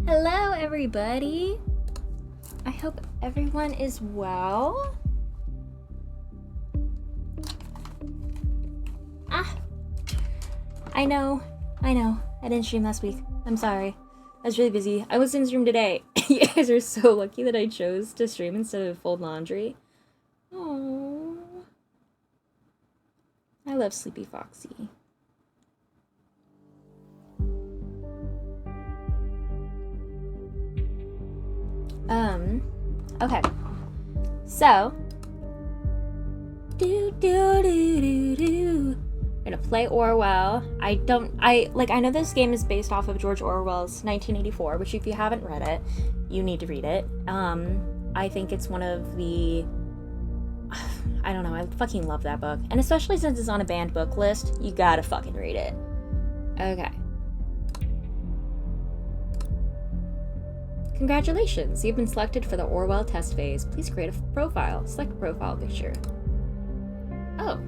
Hello, everybody. I hope everyone is well. I know. I didn't stream last week. I'm sorry. I was really busy. I was in stream today. You guys are so lucky that I chose to stream instead of fold laundry. Oh, I love Sleepy Foxy. Okay. So, we're gonna play Orwell. I know this game is based off of George Orwell's 1984, which if you haven't read it, you need to read it. I think it's one of the, I don't know, I fucking love that book. And especially since it's on a banned book list, you gotta fucking read it. Okay. Congratulations, you've been selected for the Orwell test phase. Please create a profile. Select a profile picture. Oh.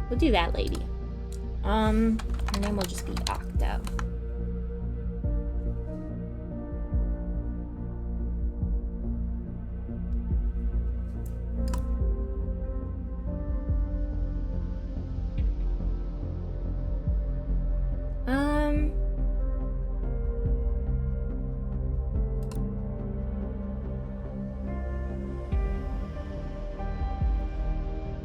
We'll do that lady. Her name will just be Octo.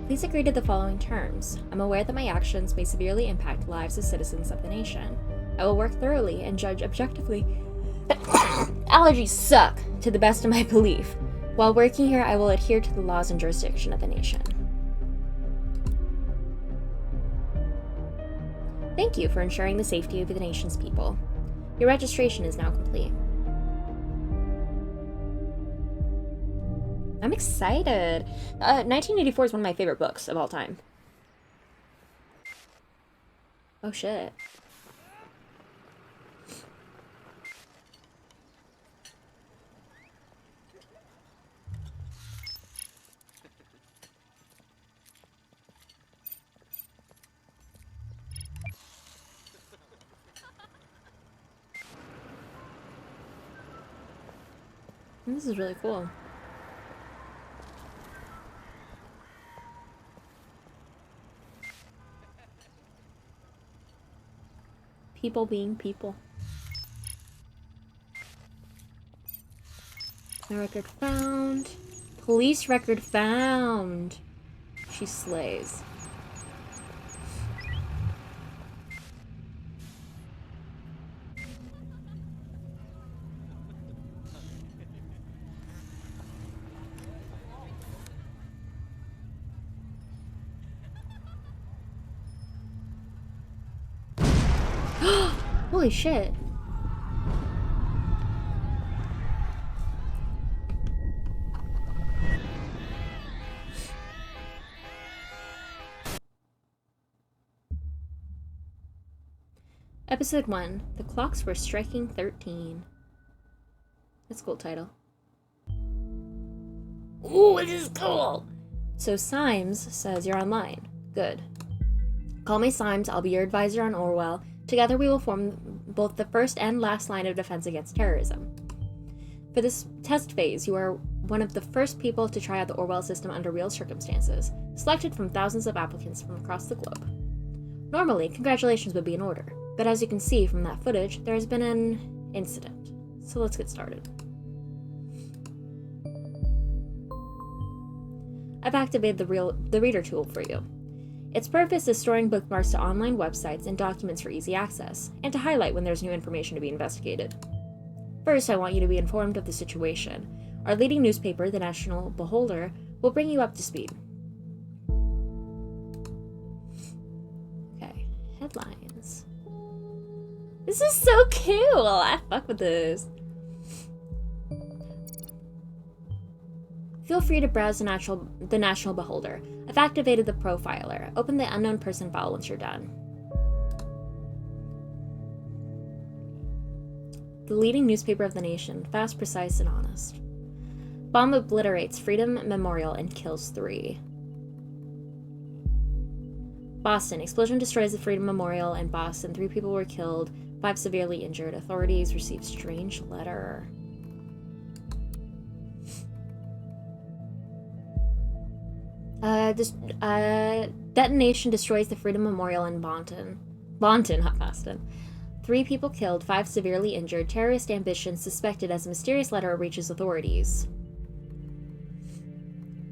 Please agree to the following terms. I'm aware that my actions may severely impact the lives of citizens of the nation. I will work thoroughly and judge objectively. Allergies suck, to the best of my belief. While working here, I will adhere to the laws and jurisdiction of the nation. Thank you for ensuring the safety of the nation's people. Your registration is now complete. I'm excited. 1984 is one of my favorite books of all time. Oh shit. This is really cool. People being people. My record found. Police record found. She slays. Holy shit. Episode 1. The clocks were striking 13. That's a cool title. Ooh, this is cool! So Symes says you're online. Good. Call me Symes, I'll be your advisor on Orwell. Together we will form both the first and last line of defense against terrorism. For this test phase, you are one of the first people to try out the Orwell system under real circumstances, selected from thousands of applicants from across the globe. Normally, congratulations would be in order, but as you can see from that footage, there has been an incident. So let's get started. I've activated the reader tool for you. Its purpose is storing bookmarks to online websites and documents for easy access, and to highlight when there's new information to be investigated. First, I want you to be informed of the situation. Our leading newspaper, the National Beholder, will bring you up to speed. Okay, headlines. This is so cool! I fuck with this. Feel free to browse the National Beholder. I've activated the profiler. Open the unknown person file once you're done. the leading newspaper of the nation, fast, precise, and honest. Bomb obliterates Freedom Memorial and kills 3. Boston. Explosion destroys the Freedom Memorial in Boston. 3 people were killed, 5 severely injured. Authorities received strange letter. Detonation destroys the Freedom Memorial in Bonton, not Boston. 3 people killed, 5 severely injured. Terrorist ambition suspected as a mysterious letter reaches authorities.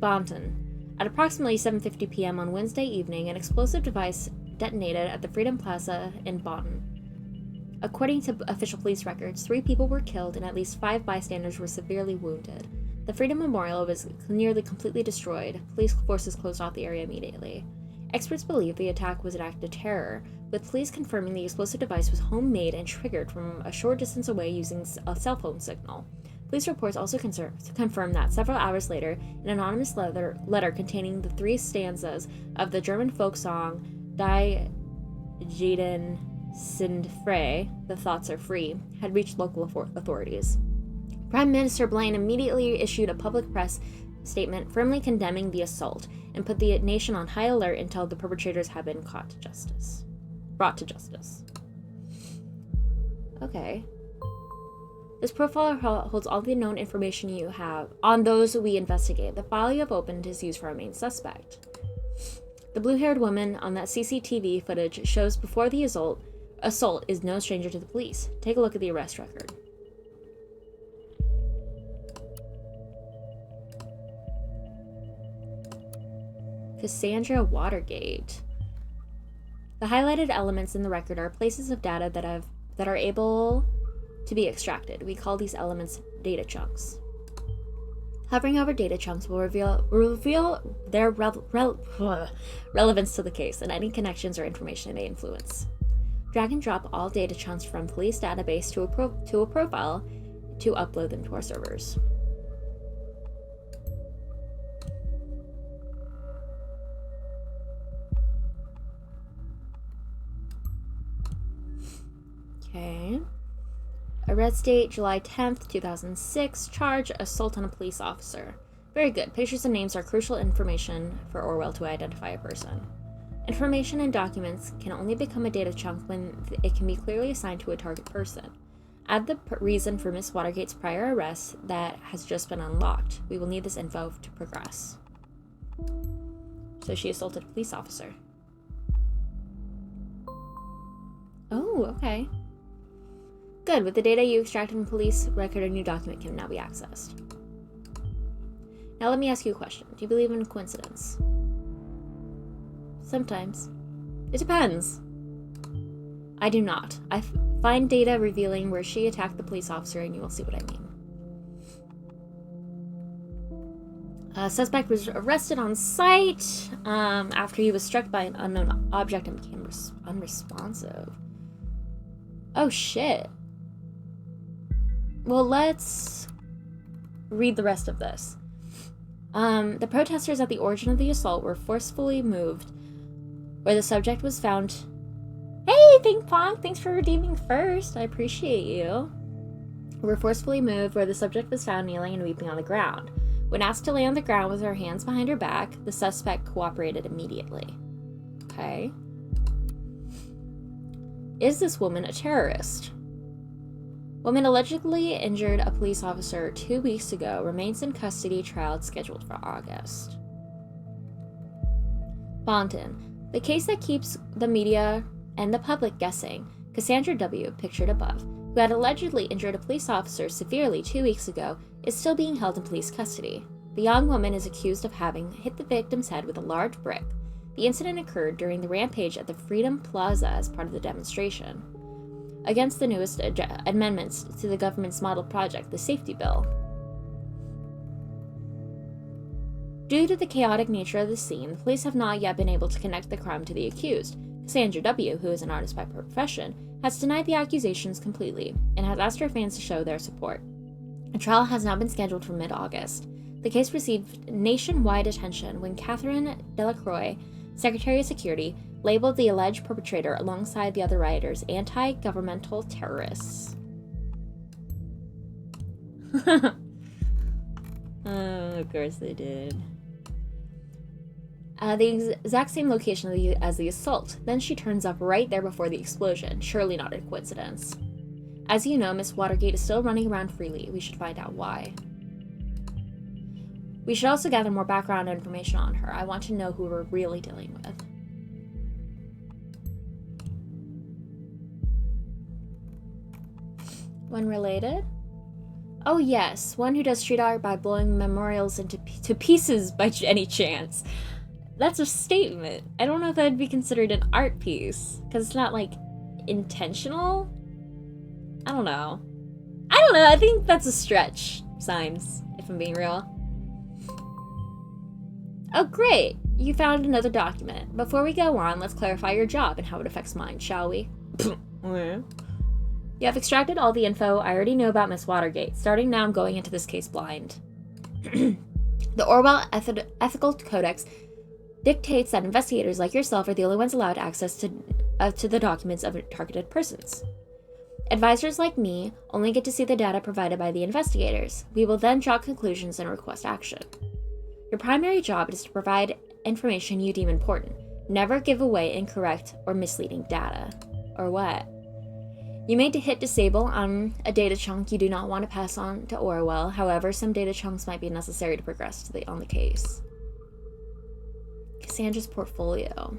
Bonton. At approximately 7:50 p.m. on Wednesday evening, an explosive device detonated at the Freedom Plaza in Bonton. According to official police records, 3 people were killed and at least 5 bystanders were severely wounded. The Freedom Memorial was nearly completely destroyed. Police forces closed off the area immediately. Experts believe the attack was an act of terror, with police confirming the explosive device was homemade and triggered from a short distance away using a cell phone signal. Police reports also confirm that several hours later, an anonymous letter containing the 3 stanzas of the German folk song Die Jeden sind frei, The Thoughts Are Free, had reached local authorities. Prime Minister Blaine immediately issued a public press statement firmly condemning the assault and put the nation on high alert until the perpetrators have been brought to justice. Okay. This profile holds all the known information you have on those we investigate. The file you have opened is used for our main suspect. The blue-haired woman on that CCTV footage shows before the assault is no stranger to the police. Take a look at the arrest record. Cassandra Watergate. The highlighted elements in the record are places of data that are able to be extracted. We call these elements data chunks. Hovering over data chunks will reveal their relevance to the case and any connections or information they influence. Drag and drop all data chunks from police database to a profile to upload them to our servers. Okay. Arrest date, July 10th, 2006. Charge, assault on a police officer. Very good. Pictures and names are crucial information for Orwell to identify a person. Information and documents can only become a data chunk when it can be clearly assigned to a target person. Add the reason for Miss Watergate's prior arrest that has just been unlocked. We will need this info to progress. So she assaulted a police officer. Oh, okay. Good. With the data you extracted from police record, a new document can now be accessed. Now let me ask you a question. Do you believe in coincidence? Sometimes. It depends. I do not. I find data revealing where she attacked the police officer and you will see what I mean. Suspect was arrested on site after he was struck by an unknown object and became unresponsive. Oh shit. Well, let's read the rest of this. The protesters at the origin of the assault were forcefully moved where the subject was found. Hey, Ping Pong, thanks for redeeming first. I appreciate you. Were forcefully moved where the subject was found kneeling and weeping on the ground. When asked to lay on the ground with her hands behind her back, the suspect cooperated immediately. Okay. Is this woman a terrorist? Woman allegedly injured a police officer 2 weeks ago, remains in custody, trial scheduled for August. Bonton. The case that keeps the media and the public guessing. Cassandra W., pictured above, who had allegedly injured a police officer severely 2 weeks ago, is still being held in police custody. The young woman is accused of having hit the victim's head with a large brick. The incident occurred during the rampage at the Freedom Plaza as part of the demonstration against the newest amendments to the government's model project, the Safety Bill. Due to the chaotic nature of the scene, the police have not yet been able to connect the crime to the accused. Cassandra W., who is an artist by profession, has denied the accusations completely and has asked her fans to show their support. A trial has now been scheduled for mid-August. The case received nationwide attention when Catherine Delacroix, Secretary of Security, labeled the alleged perpetrator alongside the other rioters anti-governmental terrorists. Of course they did. The exact same location as the assault. Then she turns up right there before the explosion. Surely not a coincidence. As you know, Miss Watergate is still running around freely. We should find out why. We should also gather more background information on her. I want to know who we're really dealing with. One related? Oh yes, one who does street art by blowing memorials into pieces by any chance. That's a statement. I don't know if that would be considered an art piece, because it's not, like, intentional? I don't know. I think that's a stretch, Symes, if I'm being real. Oh, great. You found another document. Before we go on, let's clarify your job and how it affects mine, shall we? You have extracted all the info I already know about Miss Watergate. Starting now, I'm going into this case blind. The Orwell Ethical Codex dictates that investigators like yourself are the only ones allowed access to the documents of targeted persons. Advisors like me only get to see the data provided by the investigators. We will then draw conclusions and request action. Your primary job is to provide information you deem important. Never give away incorrect or misleading data. Or what? You may hit disable on a data chunk you do not want to pass on to Orwell. However, some data chunks might be necessary to progress on the case. Cassandra's portfolio.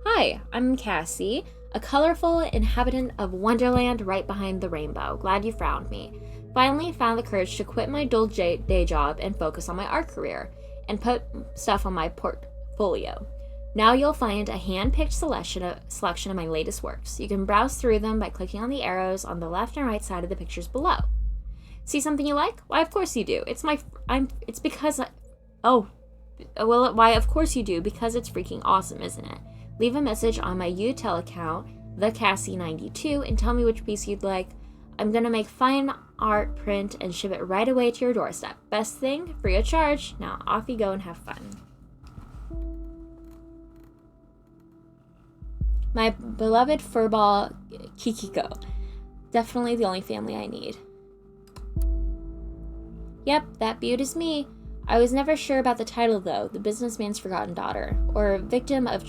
Hi, I'm Cassie, a colorful inhabitant of Wonderland right behind the rainbow. Glad you found me. Finally found the courage to quit my dull day job and focus on my art career, and put stuff on my portfolio. Now you'll find a hand-picked selection of my latest works. You can browse through them by clicking on the arrows on the left and right side of the pictures below. See something you like? Why, of course you do. Why, of course you do, because it's freaking awesome, isn't it? Leave a message on my UTEL account, thecassie92, and tell me which piece you'd like. I'm gonna make fine art print and ship it right away to your doorstep. Best thing, free of charge. Now off you go and have fun. My beloved furball Kikiko. Definitely the only family I need. Yep, that beaut is me. I was never sure about the title though. The Businessman's Forgotten Daughter. Or Victim of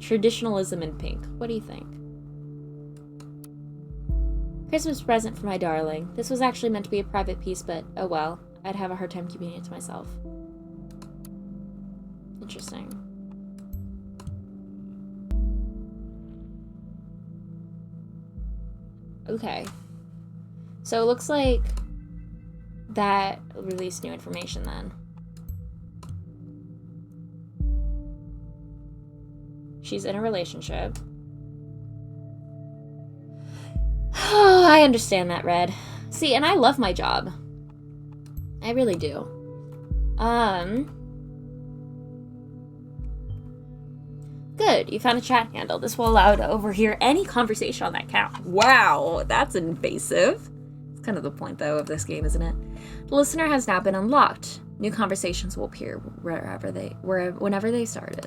Traditionalism in Pink. What do you think? Christmas present for my darling. This was actually meant to be a private piece, but oh well. I'd have a hard time keeping it to myself. Interesting. Okay. So it looks like that released new information then. She's in a relationship. I understand that, Red. See, and I love my job. I really do. Good, you found a chat handle. This will allow to overhear any conversation on that account. Wow, that's invasive. It's kind of the point, though, of this game, isn't it? The listener has now been unlocked. New conversations will appear whenever they started.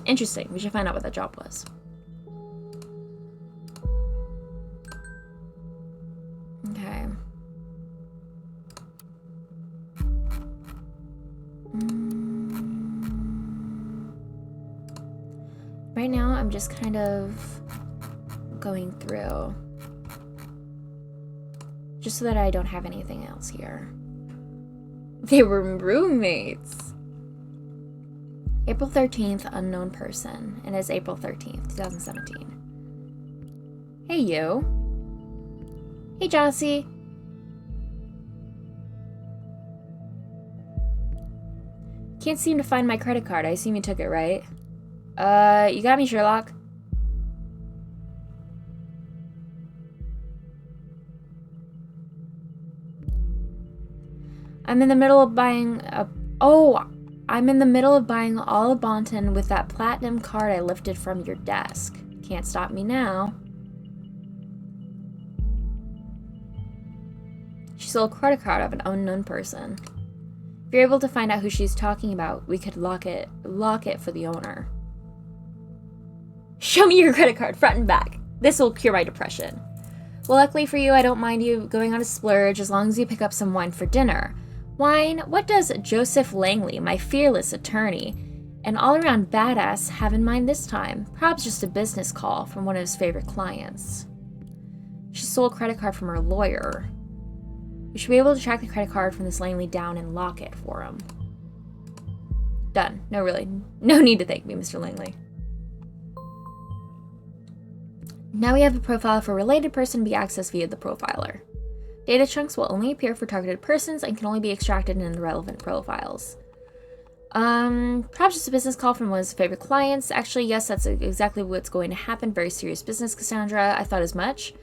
Interesting. We should find out what that job was. Okay. Right now, I'm just kind of going through just so that I don't have anything else here. They were roommates. April 13th, unknown person. And it's April 13th, 2017. Hey, you. Hey, Jossie. Can't seem to find my credit card. I assume you took it, right? You got me, Sherlock. I'm in the middle of buying all of Bonton with that platinum card I lifted from your desk. Can't stop me now. She stole a credit card of an unknown person. If you're able to find out who she's talking about, we could lock it for the owner. Show me your credit card, front and back. This will cure my depression. Well, luckily for you, I don't mind you going on a splurge as long as you pick up some wine for dinner. Wine? What does Joseph Langley, my fearless attorney, an all-around badass, have in mind this time? Perhaps just a business call from one of his favorite clients. She stole a credit card from her lawyer. We should be able to track the credit card from this Langley down and lock it for him. Done. No, really. No need to thank me, Mr. Langley. Now we have a profile for a related person to be accessed via the profiler. Data chunks will only appear for targeted persons and can only be extracted in the relevant profiles. Perhaps just a business call from one of his favorite clients. Actually, yes, that's exactly what's going to happen. Very serious business, Cassandra. I thought as much.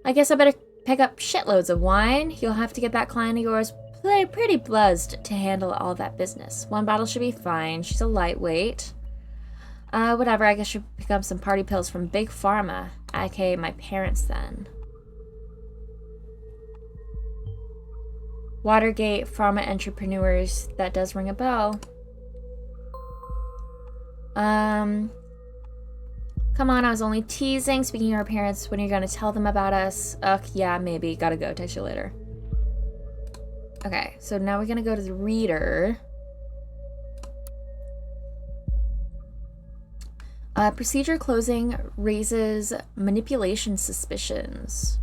I guess I better pick up shitloads of wine. You'll have to get that client of yours pretty buzzed to handle all that business. One bottle should be fine. She's a lightweight. Whatever, I guess I should pick up some party pills from Big Pharma, aka my parents then. Watergate, pharma entrepreneurs, that does ring a bell. Come on, I was only teasing. Speaking of our parents, when are you gonna tell them about us? Ugh, yeah, maybe. Gotta go. Text you later. Okay, so now we're gonna go to the reader. Procedure closing raises manipulation suspicions.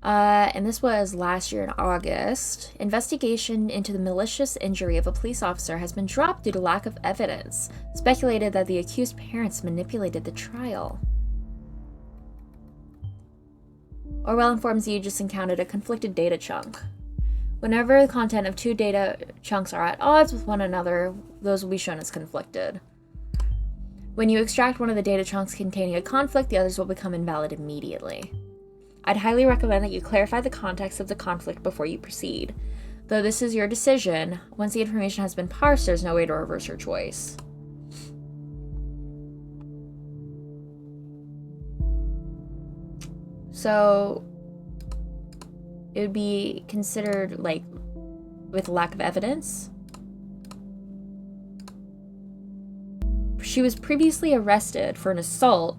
And this was last year in August. Investigation into the malicious injury of a police officer has been dropped due to lack of evidence. Speculated that the accused parents manipulated the trial. Orwell informs you just encountered a conflicted data chunk. Whenever the content of two data chunks are at odds with one another, those will be shown as conflicted. When you extract one of the data chunks containing a conflict, the others will become invalid immediately. I'd highly recommend that you clarify the context of the conflict before you proceed. Though this is your decision, once the information has been parsed, there's no way to reverse your choice. So, it would be considered, like, with lack of evidence. She was previously arrested for an assault,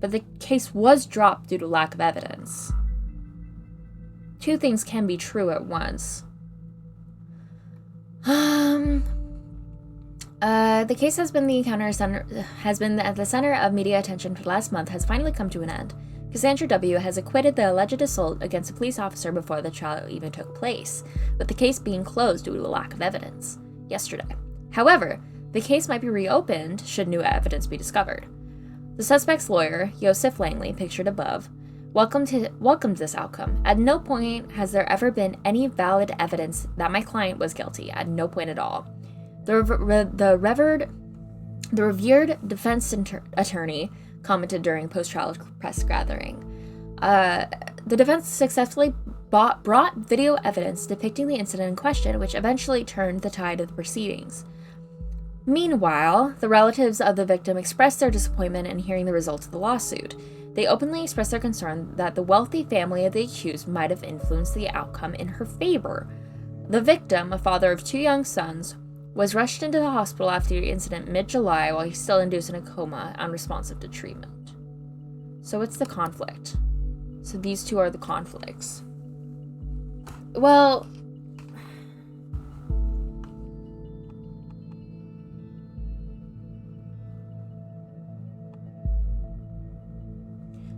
but the case was dropped due to lack of evidence. Two things can be true at once. The case has been at the center of media attention for the last month has finally come to an end. Cassandra W. has acquitted the alleged assault against a police officer before the trial even took place, with the case being closed due to a lack of evidence yesterday. However, the case might be reopened should new evidence be discovered. The suspect's lawyer, Joseph Langley, pictured above, welcomed this outcome. At no point has there ever been any valid evidence that my client was guilty. At no point at all. The revered defense attorney commented during post-trial press gathering. The defense successfully brought video evidence depicting the incident in question, which eventually turned the tide of the proceedings. Meanwhile, the relatives of the victim expressed their disappointment in hearing the results of the lawsuit. They openly expressed their concern that the wealthy family of the accused might have influenced the outcome in her favor. The victim, a father of two young sons, was rushed into the hospital after the incident mid-July while he's still induced in a coma, unresponsive to treatment. So what's the conflict? So these two are the conflicts. Well,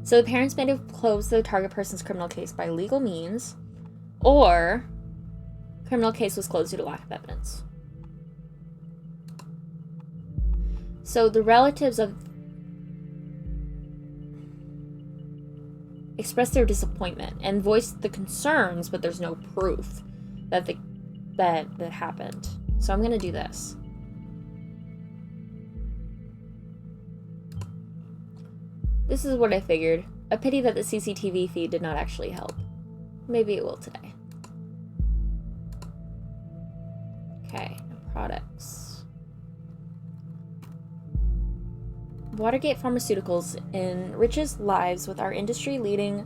so the parents may have closed the target person's criminal case by legal means, or criminal case was closed due to lack of evidence. So the relatives of expressed their disappointment and voiced the concerns, but there's no proof that that happened. So I'm gonna do this. This is what I figured. A pity that the CCTV feed did not actually help. Maybe it will today. Okay, products. Watergate Pharmaceuticals enriches lives with our industry-leading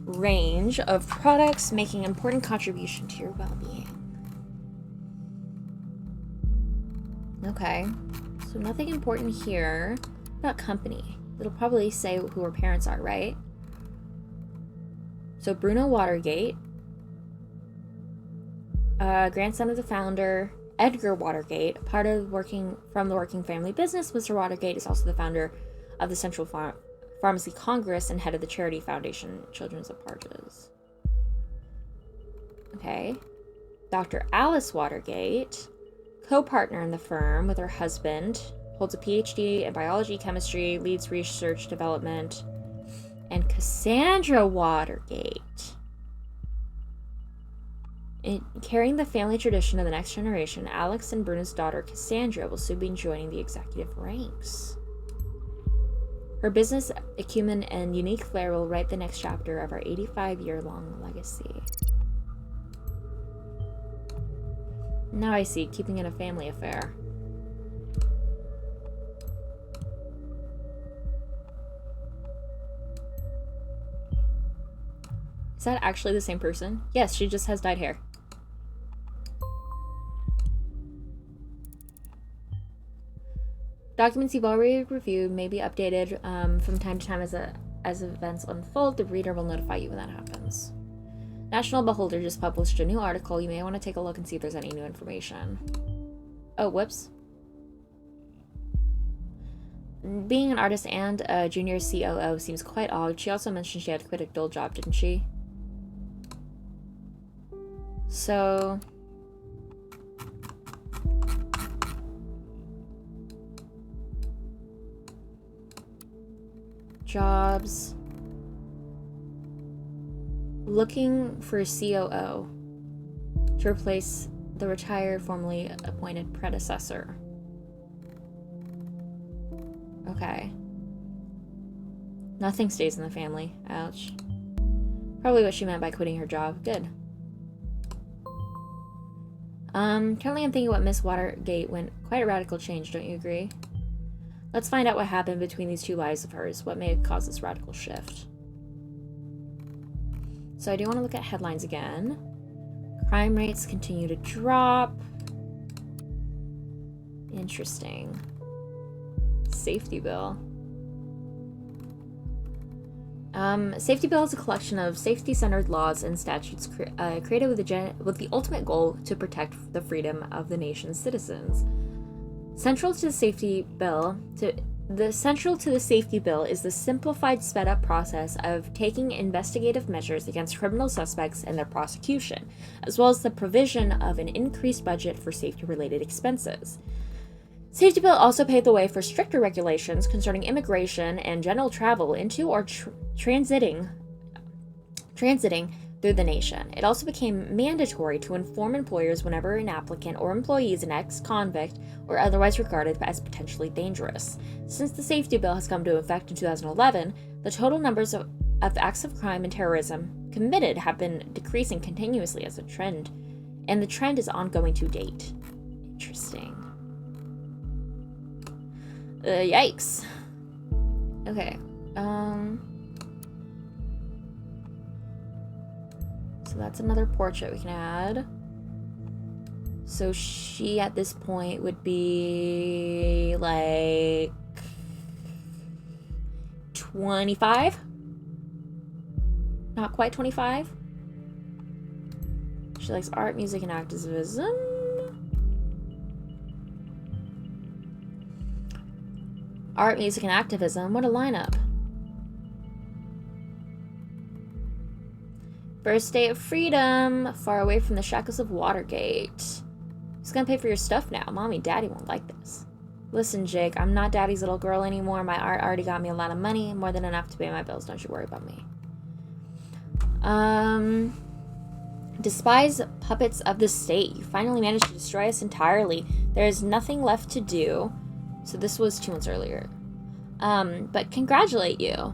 range of products, making an important contribution to your well-being. Okay. So nothing important here. What about company? It'll probably say who her parents are, right? So Bruno Watergate. Grandson of the founder, Edgar Watergate. Part of the working family business, Mr. Watergate is also the founder of the Central Pharmacy Congress and head of the charity foundation Children's of Parges. Okay. Dr. Alice Watergate, co-partner in the firm with her husband, holds a PhD in biology, chemistry, leads research development. And Cassandra Watergate. Carrying the family tradition of the next generation, Alex and Bruno's daughter Cassandra will soon be joining the executive ranks. Her business acumen and unique flair will write the next chapter of our 85-year-long legacy. Now I see, keeping it a family affair. Is that actually the same person? Yes, she just has dyed hair. Documents you've already reviewed may be updated from time to time as events unfold. The reader will notify you when that happens. National Beholder just published a new article. You may want to take a look and see if there's any new information. Oh, whoops. Being an artist and a junior COO seems quite odd. She also mentioned she had to quit a dull job, didn't she? So... jobs. Looking for a COO to replace the retired, formerly appointed predecessor. Okay. Nothing stays in the family. Ouch. Probably what she meant by quitting her job. Good. Currently I'm thinking what Miss Watergate went quite a radical change, don't you agree? Let's find out what happened between these two lives of hers. What may have caused this radical shift? So I do want to look at headlines again. Crime rates continue to drop. Interesting. Safety bill. Safety bill is a collection of safety-centered laws and statutes created with the ultimate goal to protect the freedom of the nation's citizens. Central to the safety bill is the simplified, sped-up process of taking investigative measures against criminal suspects and their prosecution, as well as the provision of an increased budget for safety-related expenses. Safety bill also paved the way for stricter regulations concerning immigration and general travel into or transiting through the nation. It also became mandatory to inform employers whenever an applicant or employee is an ex-convict or otherwise regarded as potentially dangerous. Since the safety bill has come into effect in 2011, the total numbers of acts of crime and terrorism committed have been decreasing continuously as a trend, and the trend is ongoing to date. Interesting. Yikes. Okay. So that's another portrait we can add. So she at this point would be like 25? Not quite 25. She likes art, music, and activism. Art, music, and activism. What a lineup. First day of freedom. Far away from the shackles of Watergate. Who's gonna pay for your stuff now? Mommy, Daddy won't like this. Listen, Jake, I'm not Daddy's little girl anymore. My art already got me a lot of money. More than enough to pay my bills. Don't you worry about me. Despise puppets of the state. You finally managed to destroy us entirely. There is nothing left to do. So this was 2 months earlier. But congratulate you.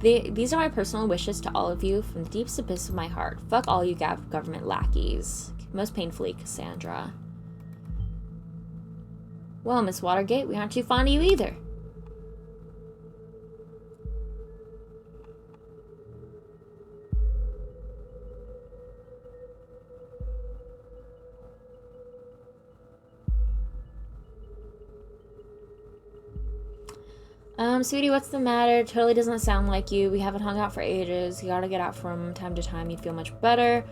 These are my personal wishes to all of you from the deepest abyss of my heart. Fuck all you government lackeys. Most painfully, Cassandra. Well, Miss Watergate, we aren't too fond of you either. Sweetie, what's the matter? Totally doesn't sound like you. We haven't hung out for ages. You gotta get out from time to time. You'd feel much better.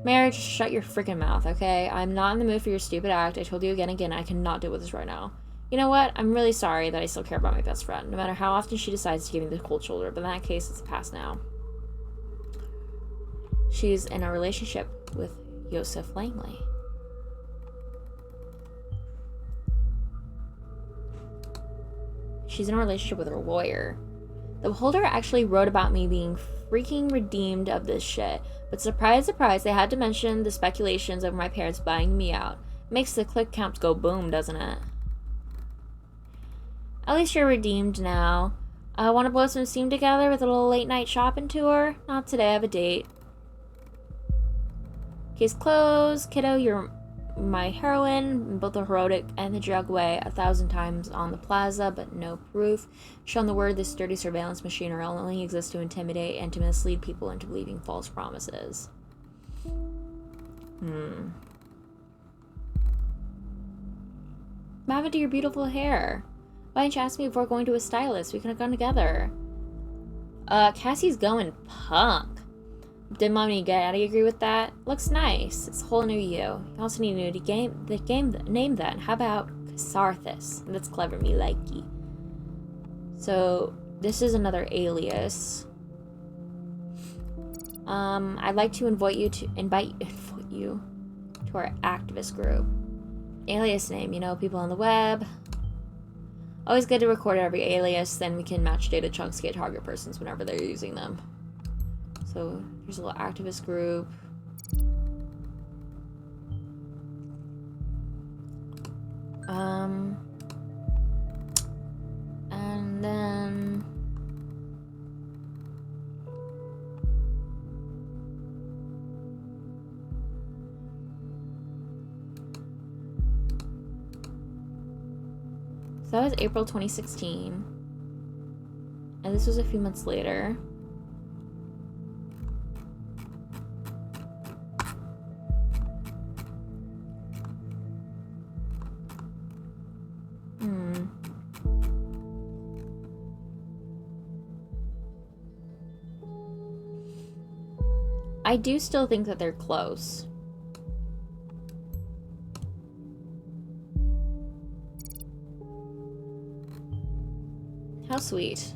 Mary, just shut your freaking mouth, okay? I'm not in the mood for your stupid act. I told you again and again, I cannot deal with this right now. You know what? I'm really sorry that I still care about my best friend, no matter how often she decides to give me the cold shoulder, but in that case, it's past now. She's in a relationship with Joseph Langley. She's in a relationship with her lawyer. The Beholder actually wrote about me being freaking redeemed of this shit. But surprise, surprise, they had to mention the speculations over my parents buying me out. Makes the click count go boom, doesn't it? At least you're redeemed now. Want to blow some steam together with a little late night shopping tour? Not today, I have a date. Case closed. Kiddo, you're my heroine, both the heroic and the drug way, 1,000 times on the plaza, but no proof. Shown the word, this dirty surveillance machine only exists to intimidate and to mislead people into believing false promises. What happened to your beautiful hair? Why didn't you ask me before going to a stylist? We could have gone together. Cassie's going punk. Did Mommy Daddy agree with that? Looks nice. It's a whole new you. You also need a new name then. How about Casarthus? That's clever, me likey. So this is another alias. I'd like to invite you to our activist group. Alias name, you know, people on the web. Always good to record every alias, then we can match data chunks to get target persons whenever they're using them. So here's a little activist group. And then so that was April 2016. And this was a few months later. I do still think that they're close. How sweet.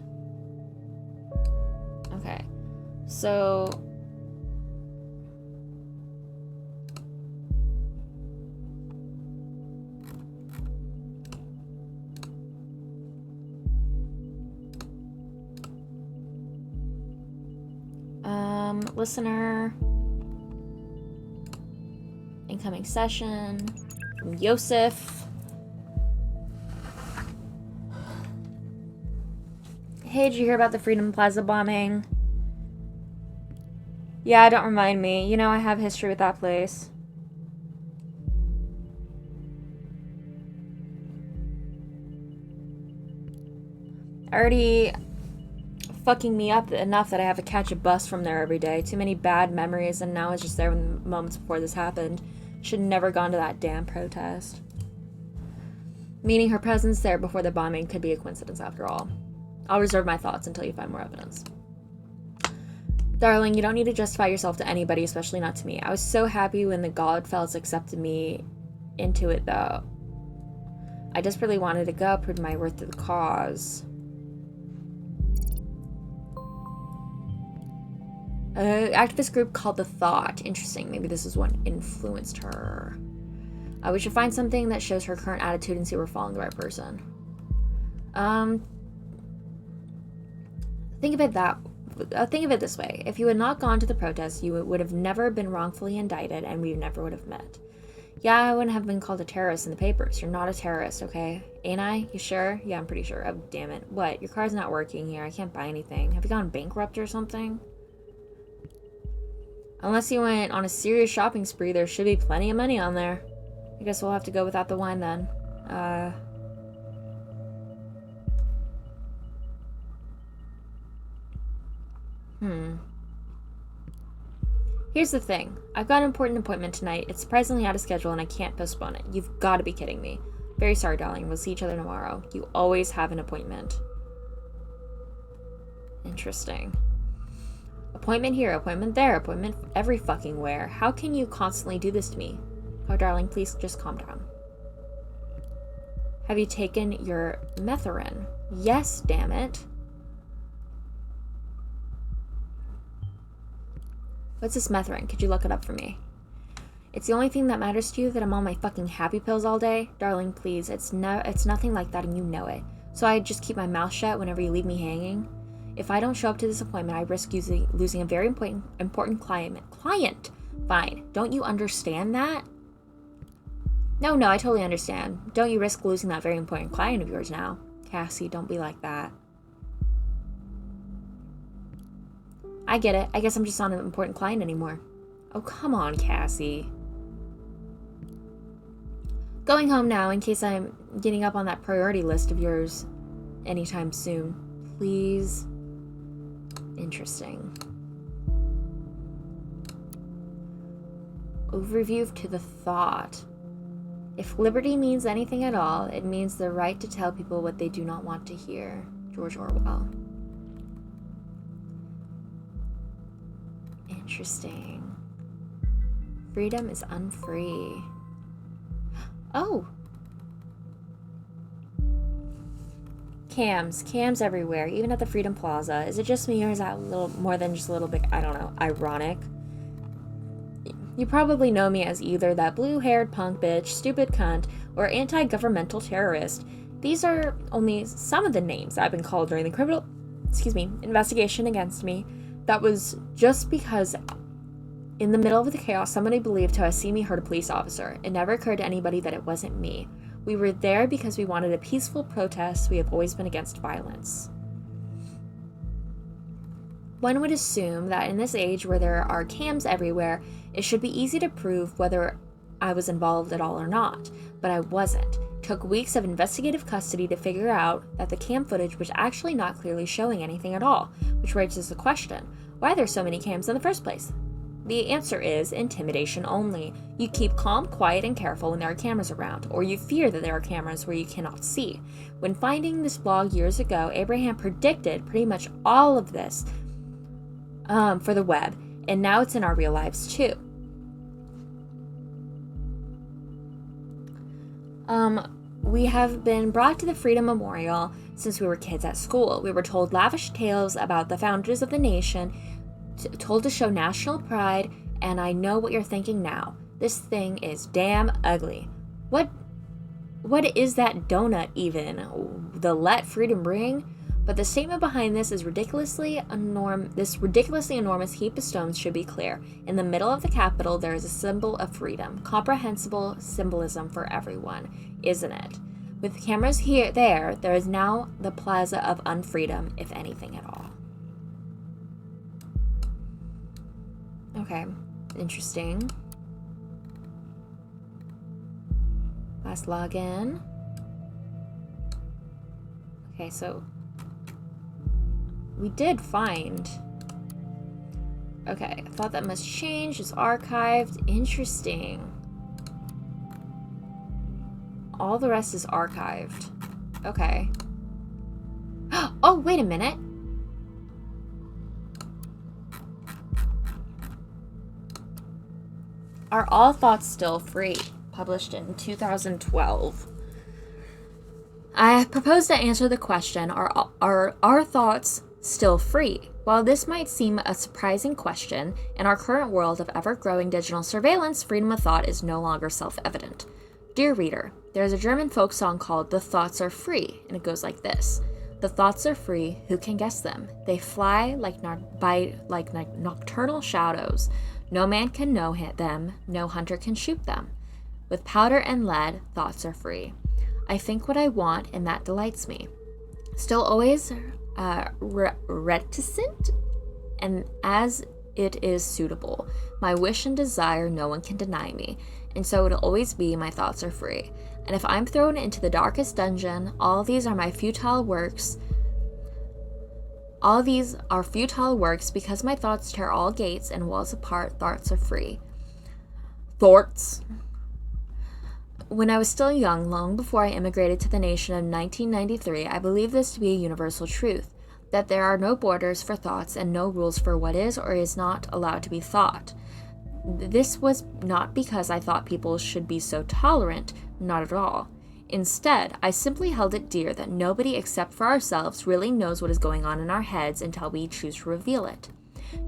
Okay. So listener, incoming session from Joseph. Hey, did you hear about the Freedom Plaza bombing? Yeah, don't remind me. You know, I have history with that place. Already fucking me up enough that I have to catch a bus from there every day. Too many bad memories, and now I was just there when the moments before this happened. Should have never gone to that damn protest. Meaning her presence there before the bombing could be a coincidence after all. I'll reserve my thoughts until you find more evidence. Darling, you don't need to justify yourself to anybody, especially not to me. I was so happy when the Godfellas accepted me into it, though. I desperately wanted to go, prove my worth to the cause. Activist group called The Thought. Interesting. Maybe this is what influenced her. We should find something that shows her current attitude and see if we're following the right person. Think of it this way. If you had not gone to the protest, you would have never been wrongfully indicted, and we never would have met. Yeah, I wouldn't have been called a terrorist in the papers. You're not a terrorist, okay? Ain't I? You sure? Yeah, I'm pretty sure. Oh, damn it. What? Your car's not working here. I can't buy anything. Have you gone bankrupt or something? Unless you went on a serious shopping spree, there should be plenty of money on there. I guess we'll have to go without the wine then. Here's the thing. I've got an important appointment tonight. It's surprisingly out of schedule and I can't postpone it. You've got to be kidding me. Very sorry, darling. We'll see each other tomorrow. You always have an appointment. Interesting. Appointment here, appointment there, appointment every fucking where. How can you constantly do this to me? Oh, darling, please just calm down. Have you taken your Methorin? Yes, damn it. What's this Methorin? Could you look it up for me? It's the only thing that matters to you that I'm on my fucking happy pills all day? Darling, please, it's nothing like that and you know it. So I just keep my mouth shut whenever you leave me hanging? If I don't show up to this appointment, I risk losing a very important client. Fine. Don't you understand that? No, I totally understand. Don't you risk losing that very important client of yours now? Cassie, don't be like that. I get it. I guess I'm just not an important client anymore. Oh, come on, Cassie. Going home now in case I'm getting up on that priority list of yours anytime soon. Please. Interesting. Overview to the thought. If liberty means anything at all, it means the right to tell people what they do not want to hear. George Orwell. Interesting. Freedom is unfree. Oh! Cams everywhere, even at the Freedom Plaza. Is it just me or is that a little more than just a little bit, I don't know, ironic? You probably know me as either that blue-haired punk bitch, stupid cunt, or anti-governmental terrorist. These are only some of the names I've been called during the criminal, investigation against me. That was just because in the middle of the chaos, somebody believed to have seen me hurt a police officer. It never occurred to anybody that it wasn't me. We were there because we wanted a peaceful protest. We have always been against violence. One would assume that in this age where there are cams everywhere, it should be easy to prove whether I was involved at all or not, but I wasn't. It took weeks of investigative custody to figure out that the cam footage was actually not clearly showing anything at all, which raises the question, why are there so many cams in the first place? The answer is intimidation only. You keep calm, quiet, and careful when there are cameras around, or you fear that there are cameras where you cannot see. When finding this blog years ago, Abraham predicted pretty much all of this for the web, and now it's in our real lives too. We have been brought to the Freedom Memorial since we were kids at school. We were told lavish tales about the founders of the nation, told to show national pride, and I know what you're thinking now. This thing is damn ugly. What is that donut even? The Let Freedom Ring? But the statement behind this is ridiculously enormous heap of stones should be clear. In the middle of the Capitol, there is a symbol of freedom. Comprehensible symbolism for everyone, isn't it? With cameras there is now the plaza of unfreedom, if anything at all. Okay, interesting. Last login. Okay, so we did find. Okay, I thought that must change. It's archived. Interesting. All the rest is archived. Okay. Oh, wait a minute. Are All Thoughts Still Free? Published in 2012. I propose to answer the question, are our thoughts still free? While this might seem a surprising question, in our current world of ever-growing digital surveillance, freedom of thought is no longer self-evident. Dear reader, there is a German folk song called The Thoughts Are Free, and it goes like this. The thoughts are free, who can guess them? They fly like nocturnal shadows. No man can know them, no hunter can shoot them. With powder and lead, thoughts are free. I think what I want, and that delights me. Still always reticent, and as it is suitable. My wish and desire no one can deny me, and so it'll always be my thoughts are free. And if I'm thrown into the darkest dungeon, all these are my futile works. All these are futile works because my thoughts tear all gates and walls apart. Thoughts are free. Thoughts. When I was still young, long before I immigrated to the nation in 1993, I believed this to be a universal truth. that there are no borders for thoughts and no rules for what is or is not allowed to be thought. This was not because I thought people should be so tolerant, not at all. Instead, I simply held it dear that nobody except for ourselves really knows what is going on in our heads until we choose to reveal it.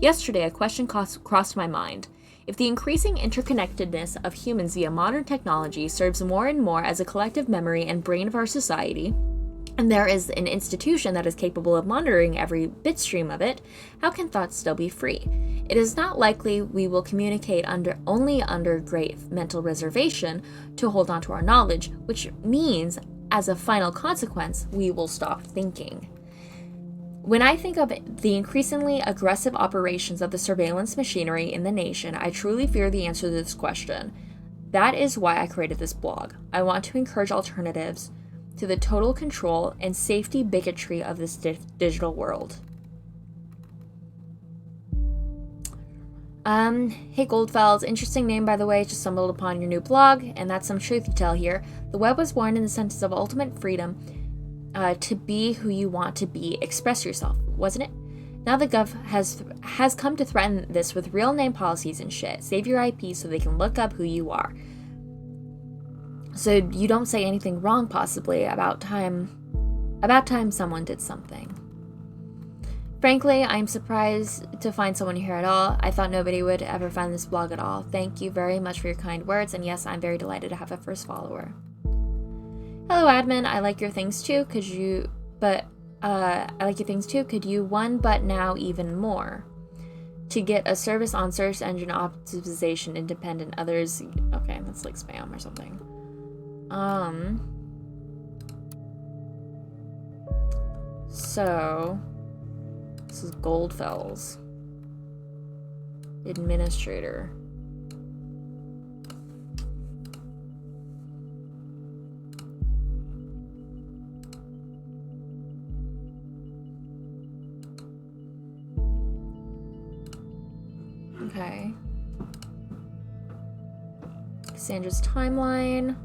Yesterday, a question crossed my mind. If the increasing interconnectedness of humans via modern technology serves more and more as a collective memory and brain of our society, and there is an institution that is capable of monitoring every bitstream of it, how can thoughts still be free? It is not likely we will communicate only under great mental reservation to hold on to our knowledge, which means, as a final consequence, we will stop thinking. When I think of the increasingly aggressive operations of the surveillance machinery in the nation, I truly fear the answer to this question. That is why I created this blog. I want to encourage alternatives to the total control and safety bigotry of this digital world. Hey Goldfelds, interesting name by the way, just stumbled upon your new blog, and that's some truth you tell here. The web was born in the sense of ultimate freedom to be who you want to be, express yourself, wasn't it? Now the Gov has come to threaten this with real name policies and shit. Save your IP so they can look up who you are. So you don't say anything wrong, possibly, about time someone did something. Frankly, I'm surprised to find someone here at all. I thought nobody would ever find this blog at all. Thank you very much for your kind words, and yes, I'm very delighted to have a first follower. Hello, admin. I like your things too. Could you one, but now even more? To get a service on search engine optimization independent others. Okay, that's like spam or something. So this is Goldfells, administrator. Okay. Cassandra's timeline.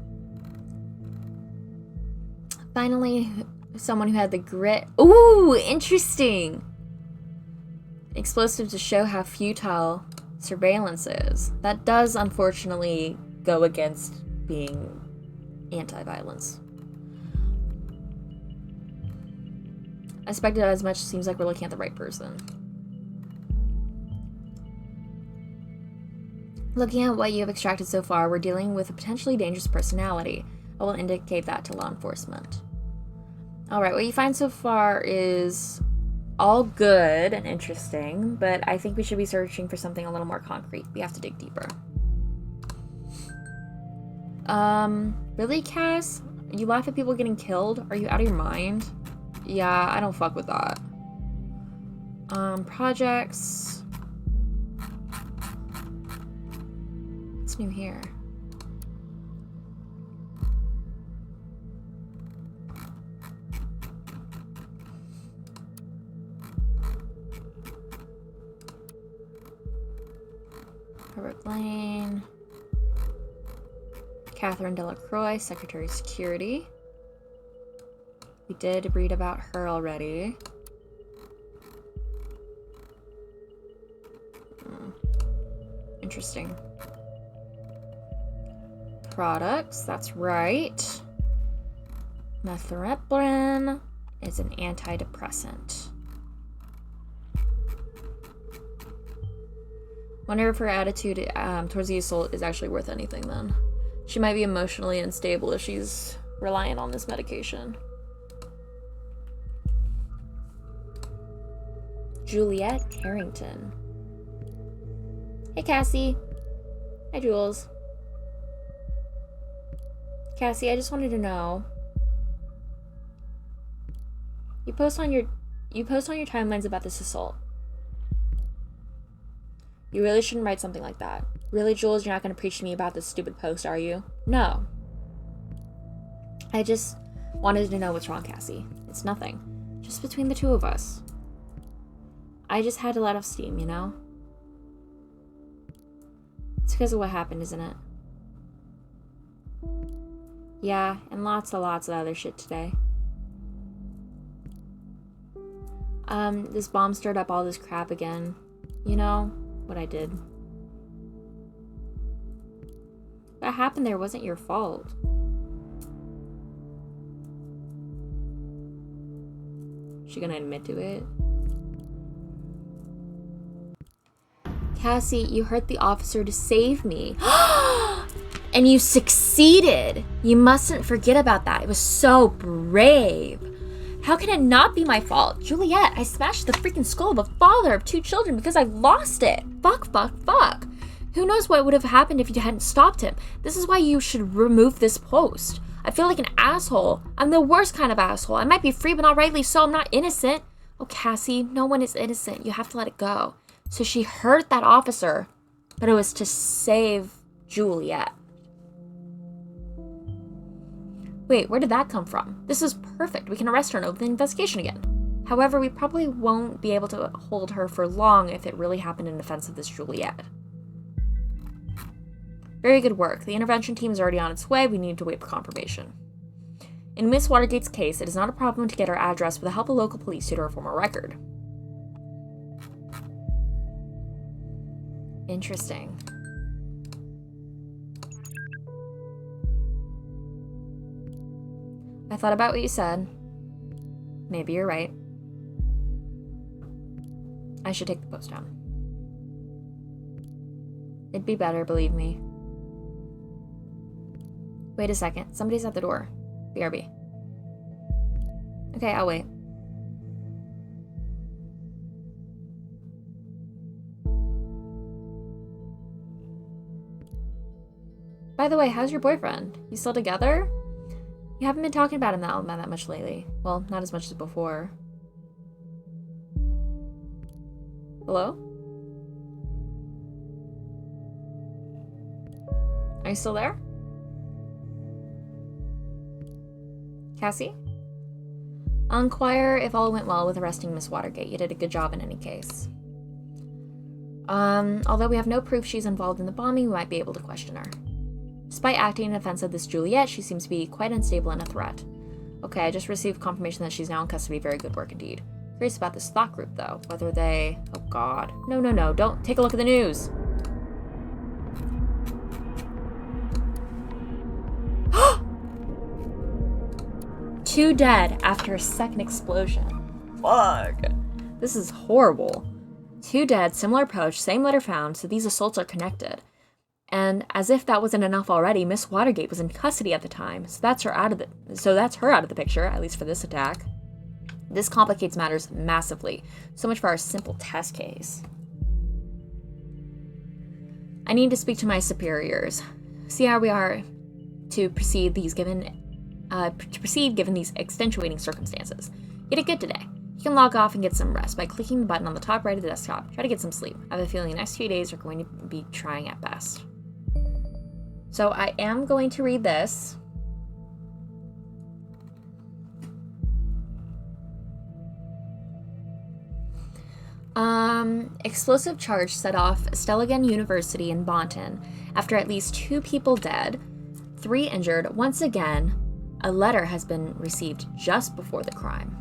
Finally, someone who had the grit. Ooh, interesting. Explosive to show how futile surveillance is. That does unfortunately go against being anti-violence. I expected as much. Seems like we're looking at the right person. Looking at what you have extracted so far, we're dealing with a potentially dangerous personality. I will indicate that to law enforcement. Alright, what you find so far is all good and interesting, but I think we should be searching for something a little more concrete. We have to dig deeper. Really, Cass? You laugh at people getting killed? Are you out of your mind? Yeah, I don't fuck with that. Projects. What's new here? Robert Blaine. Catherine Delacroix, Secretary of Security. We did read about her already. Interesting. Products, that's right. Methylphenidate is an antidepressant. Wonder if her attitude towards the assault is actually worth anything then. She might be emotionally unstable if she's reliant on this medication. Juliet Harrington. Hey, Cassie. Hi, Jules. Cassie, I just wanted to know. You post on your timelines about this assault. You really shouldn't write something like that. Really, Jules, you're not going to preach to me about this stupid post, are you? No. I just wanted to know what's wrong, Cassie. It's nothing. Just between the two of us. I just had to let off steam, you know? It's because of what happened, isn't it? Yeah, and lots of other shit today. This bomb stirred up all this crap again. You know what I did. What happened there wasn't your fault. Is she gonna admit to it? Cassie, you hurt the officer to save me. And you succeeded. You mustn't forget about that. It was so brave. How can it not be my fault? Juliet, I smashed the freaking skull of a father of 2 children because I lost it. Fuck. Who knows what would have happened if you hadn't stopped him? This is why you should remove this post. I feel like an asshole. I'm the worst kind of asshole. I might be free, but not rightly so. I'm not innocent. Oh, Cassie, no one is innocent. You have to let it go. So she hurt that officer, but it was to save Juliet. Wait, where did that come from? This is perfect. We can arrest her and open the investigation again. However, we probably won't be able to hold her for long if it really happened in defense of this Juliet. Very good work. The intervention team is already on its way. We need to wait for confirmation. In Miss Watergate's case, it is not a problem to get her address with the help of local police due to her former record. Interesting. I thought about what you said. Maybe you're right. I should take the post down. It'd be better, believe me. Wait a second. Somebody's at the door. BRB. Okay, I'll wait. By the way, how's your boyfriend? You still together? You haven't been talking about him that much lately. Well, not as much as before. Hello? Are you still there? Cassie? I'll inquire if all went well with arresting Miss Watergate. You did a good job in any case. Although we have no proof she's involved in the bombing, we might be able to question her. Despite acting in defense of this Juliet, she seems to be quite unstable and a threat. Okay, I just received confirmation that she's now in custody. Very good work indeed. Curious about this thought group, though. Whether they... Oh, God. No. Don't take a look at the news. 2 dead after a second explosion. Fuck. This is horrible. 2 dead, similar approach, same letter found, so these assaults are connected. And as if that wasn't enough already, Miss Watergate was in custody at the time, so that's her out of the picture, at least for this attack. This complicates matters massively. So much for our simple test case. I need to speak to my superiors. See how we are to proceed given these extenuating circumstances. You did good today. You can log off and get some rest by clicking the button on the top right of the desktop. Try to get some sleep. I have a feeling the next few days are going to be trying at best. So I am going to read this. Explosive charge set off Stelligan University in Bonton after at least 2 people dead, 3 injured. Once again, a letter has been received just before the crime.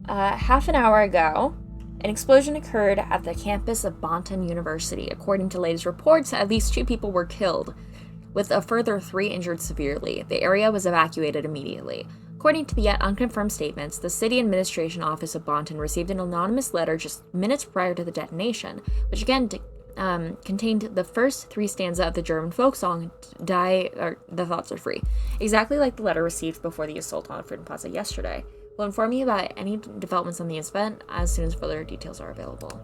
Half an hour ago, an explosion occurred at the campus of Bonton University. According to latest reports, at least 2 people were killed, with a further 3 injured severely. The area was evacuated immediately. According to the yet unconfirmed statements, the city administration office of Bonton received an anonymous letter just minutes prior to the detonation, which again contained the first 3 stanzas of the German folk song, The Thoughts Are Free, exactly like the letter received before the assault on Freedom Plaza yesterday. We'll inform you about any developments on the event as soon as further details are available.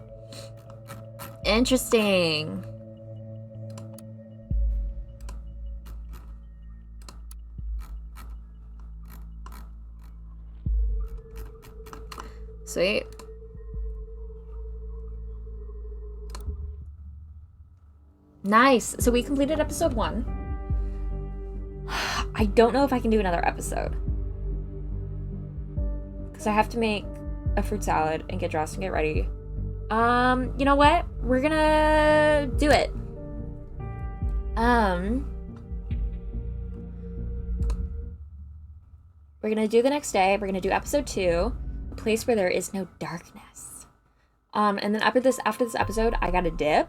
Interesting. Sweet. Nice. So we completed episode 1. I don't know if I can do another episode, because I have to make a fruit salad and get dressed and get ready. You know what? We're gonna do it. We're gonna do the next day. We're gonna do episode 2. A place where there is no darkness. And then after this episode, I got a dip.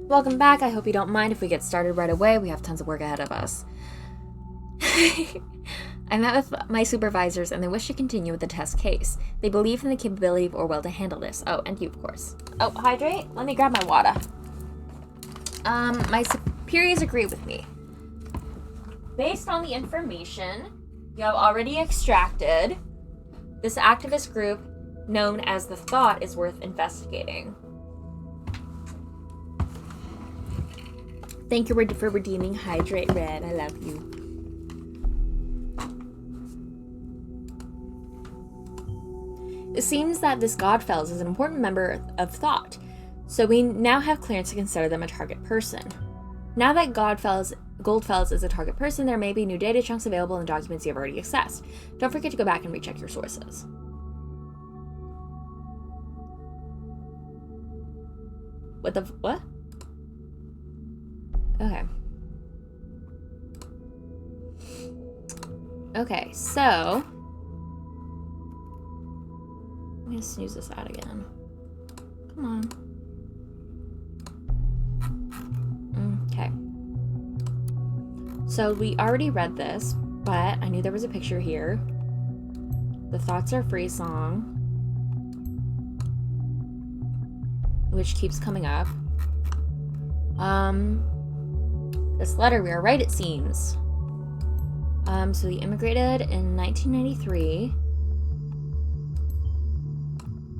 Welcome back. I hope you don't mind if we get started right away. We have tons of work ahead of us. I met with my supervisors and they wish to continue with the test case. They believe in the capability of Orwell to handle this. Oh, and you, of course. Oh, hydrate? Let me grab my water. My superiors agree with me. Based on the information you have already extracted, this activist group known as the Thought is worth investigating. Thank you for redeeming Hydrate Red. I love you. It seems that this Godfells is an important member of Thought, so we now have clearance to consider them a target person. Now that Goldfells is a target person, there may be new data chunks available in the documents you have already accessed. Don't forget to go back and recheck your sources. What? Okay, so I'm gonna snooze this out again. Come on. Okay. So we already read this, but I knew there was a picture here. The Thoughts Are Free song, which keeps coming up. This letter, we are right, it seems. So he immigrated in 1993.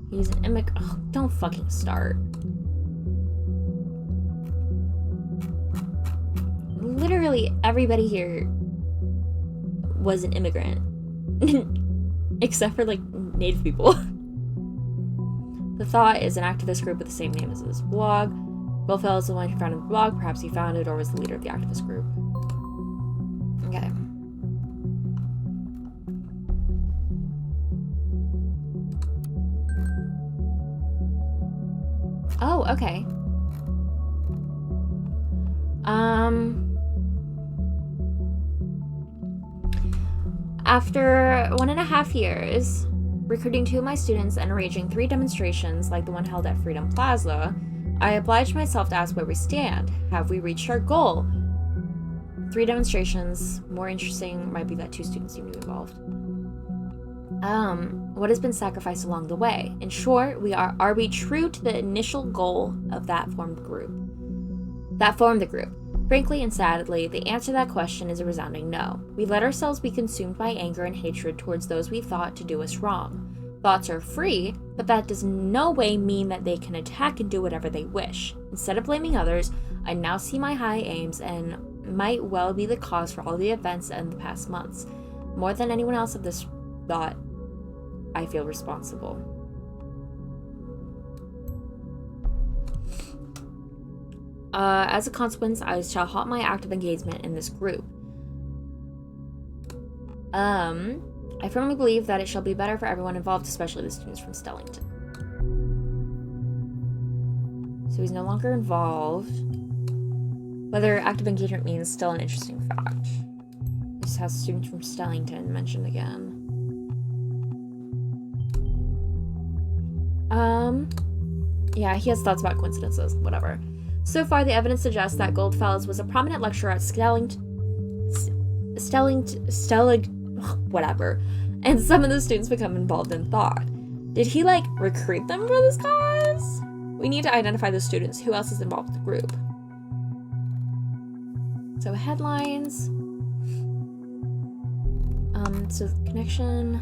He's an immigrant. Oh, don't fucking start. Literally everybody here was an immigrant. Except for, like, Native people. The Thought is an activist group with the same name as his blog. Goldfellow is the one who founded the blog. Perhaps he founded or was the leader of the activist group. Okay. Oh, okay. After 1.5 years, recruiting 2 of my students and arranging 3 demonstrations like the one held at Freedom Plaza, I obliged myself to ask where we stand. Have we reached our goal? 3 demonstrations. More interesting might be that 2 students seem to be involved. What has been sacrificed along the way? In short, are we true to the initial goal of that formed the group? Frankly and sadly, the answer to that question is a resounding no. We let ourselves be consumed by anger and hatred towards those we thought to do us wrong. Thoughts are free, but that does no way mean that they can attack and do whatever they wish. Instead of blaming others, I now see my high aims and might well be the cause for all the events in the past months. More than anyone else of this thought, I feel responsible. As a consequence, I shall halt my active engagement in this group. I firmly believe that it shall be better for everyone involved, especially the students from Stellington. So he's no longer involved. Whether active engagement means still an interesting fact. This has students from Stellington mentioned again. Yeah, he has thoughts about coincidences, whatever. So far, the evidence suggests that Goldfellows was a prominent lecturer at whatever, and some of the students become involved in thought. Did he, like, recruit them for this cause? We need to identify the students. Who else is involved with the group? So headlines. So connection.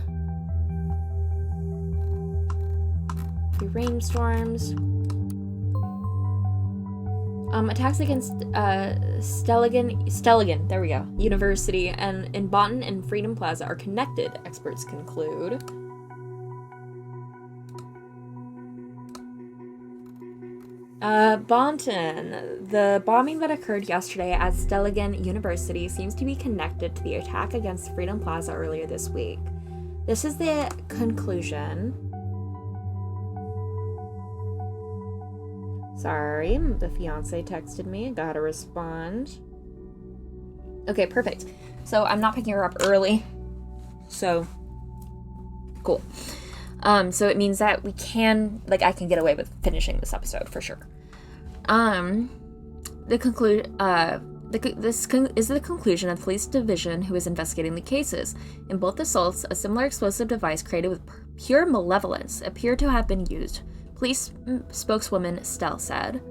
The rainstorms. Attacks against Stellingen, there we go, University, and in Bonton and Freedom Plaza are connected, experts conclude. Bonton. The bombing that occurred yesterday at Stellingen University seems to be connected to the attack against Freedom Plaza earlier this week. This is the conclusion. Sorry, the fiance texted me. Gotta respond. Okay, perfect. So I'm not picking her up early. So, cool. So it means that we can, like, I can get away with finishing this episode for sure. This is the conclusion of the police division who is investigating the cases. In both assaults, a similar explosive device created with pure malevolence appeared to have been used, police spokeswoman Stell said.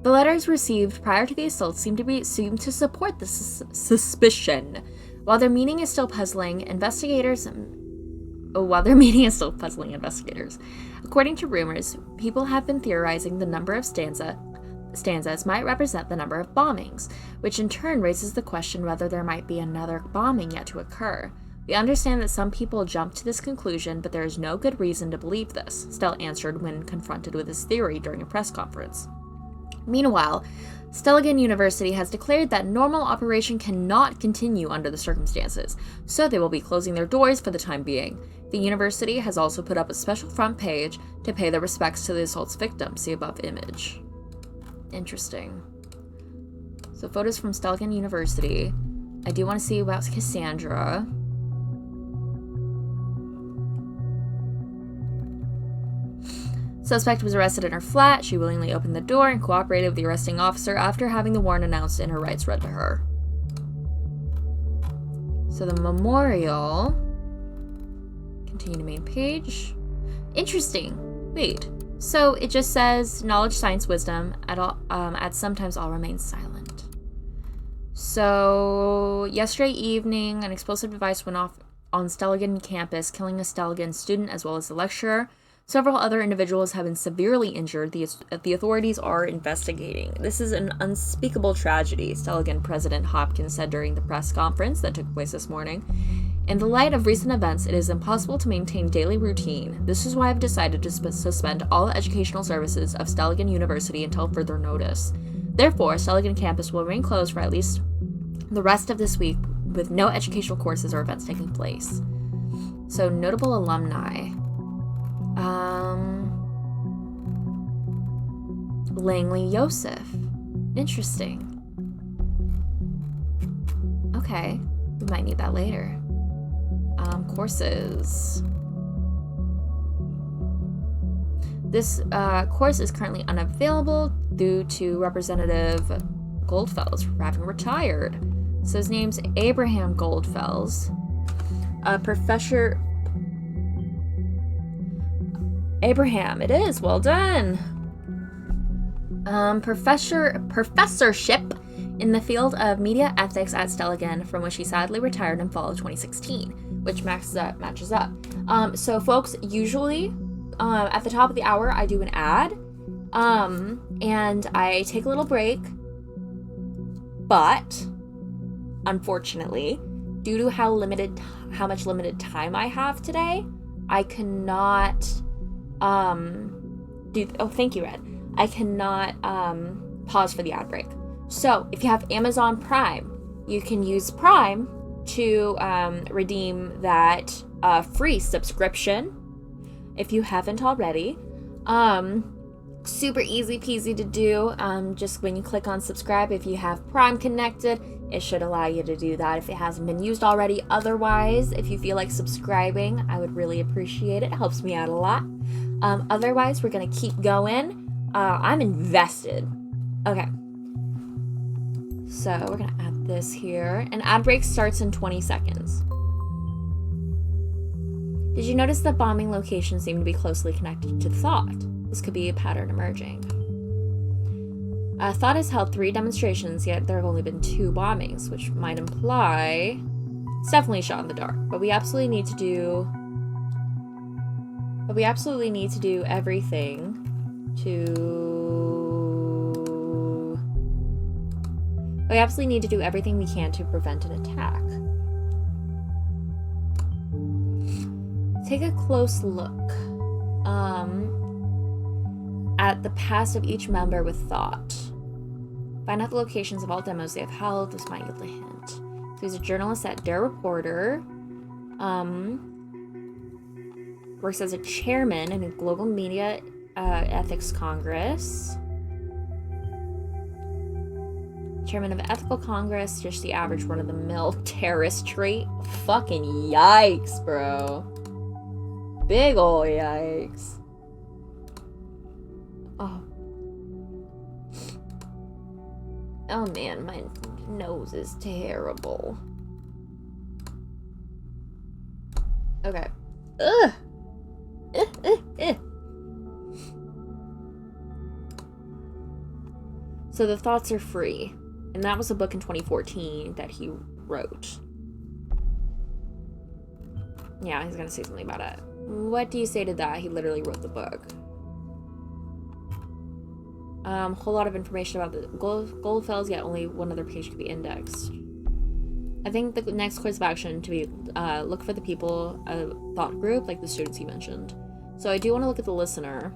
The letters received prior to the assault seem to support this suspicion. While their meaning is still puzzling investigators. According to rumors, people have been theorizing the number of stanzas might represent the number of bombings, which in turn raises the question whether there might be another bombing yet to occur. We understand that some people jump to this conclusion, but there is no good reason to believe this, Stell answered when confronted with his theory during a press conference. Meanwhile, Stellingen University has declared that normal operation cannot continue under the circumstances, so they will be closing their doors for the time being. The university has also put up a special front page to pay their respects to the assault's victims. See above image. Interesting. So photos from Stellingen University. I do want to see about Cassandra. Suspect was arrested in her flat. She willingly opened the door and cooperated with the arresting officer after having the warrant announced and her rights read to her. So the memorial. Continue to main page. Interesting. Wait. So it just says knowledge, science, wisdom. At sometimes all remain silent. So yesterday evening, an explosive device went off on Stellingen campus, killing a Stellingen student as well as the lecturer. Several other individuals have been severely injured. The authorities are investigating. This is an unspeakable tragedy, Stellingen President Hopkins said during the press conference that took place this morning. In the light of recent events, it is impossible to maintain daily routine. This is why I've decided to suspend all educational services of Stellingen University until further notice. Therefore, Stellingen campus will remain closed for at least the rest of this week, with no educational courses or events taking place. So, notable alumni. Langley Yosef. Interesting. Okay, we might need that later. Courses. This course is currently unavailable due to Representative Goldfels having retired. So his name's Abraham Goldfels. Professor Abraham, it is. Well done. Professorship in the field of media ethics at Stellingen, from which he sadly retired in fall of 2016, which matches up. So folks, usually at the top of the hour, I do an ad, and I take a little break, but unfortunately, due to how much limited time I have today, I cannot thank you, Red. I cannot pause for the ad break. So if you have Amazon Prime, you can use Prime to redeem that free subscription if you haven't already. Super easy peasy to do. Just when you click on subscribe, if you have Prime connected, it should allow you to do that if it hasn't been used already. Otherwise, if you feel like subscribing, I would really appreciate it. It helps me out a lot. Otherwise, we're gonna keep going. I'm invested. Okay. So we're gonna add this here. An ad break starts in 20 seconds. Did you notice that bombing locations seem to be closely connected to thought? This could be a pattern emerging. Thought has held 3 demonstrations, yet there have only been 2 bombings, which might imply it's definitely a shot in the dark. But we absolutely need to do everything we absolutely need to do everything we can to prevent an attack. Take a close look at the past of each member with thought. Find out the locations of all demos they have held. This might yield a hint. So he's a journalist at Dare Reporter. Works as a chairman in a global media ethics congress. chairman of Ethical Congress, just the average run-of-the-mill terrorist trait. Fucking yikes, bro. Big ol' yikes. Oh. Oh man, my nose is terrible. Okay. Ugh! So The Thoughts Are Free. And that was a book in 2014 that he wrote. Yeah, he's gonna say something about it. What do you say to that? He literally wrote the book. Whole lot of information about the Goldfells, yet only one other page could be indexed. I think the next course of action to be look for the people, a thought group, like the students he mentioned. So I do want to look at the listener.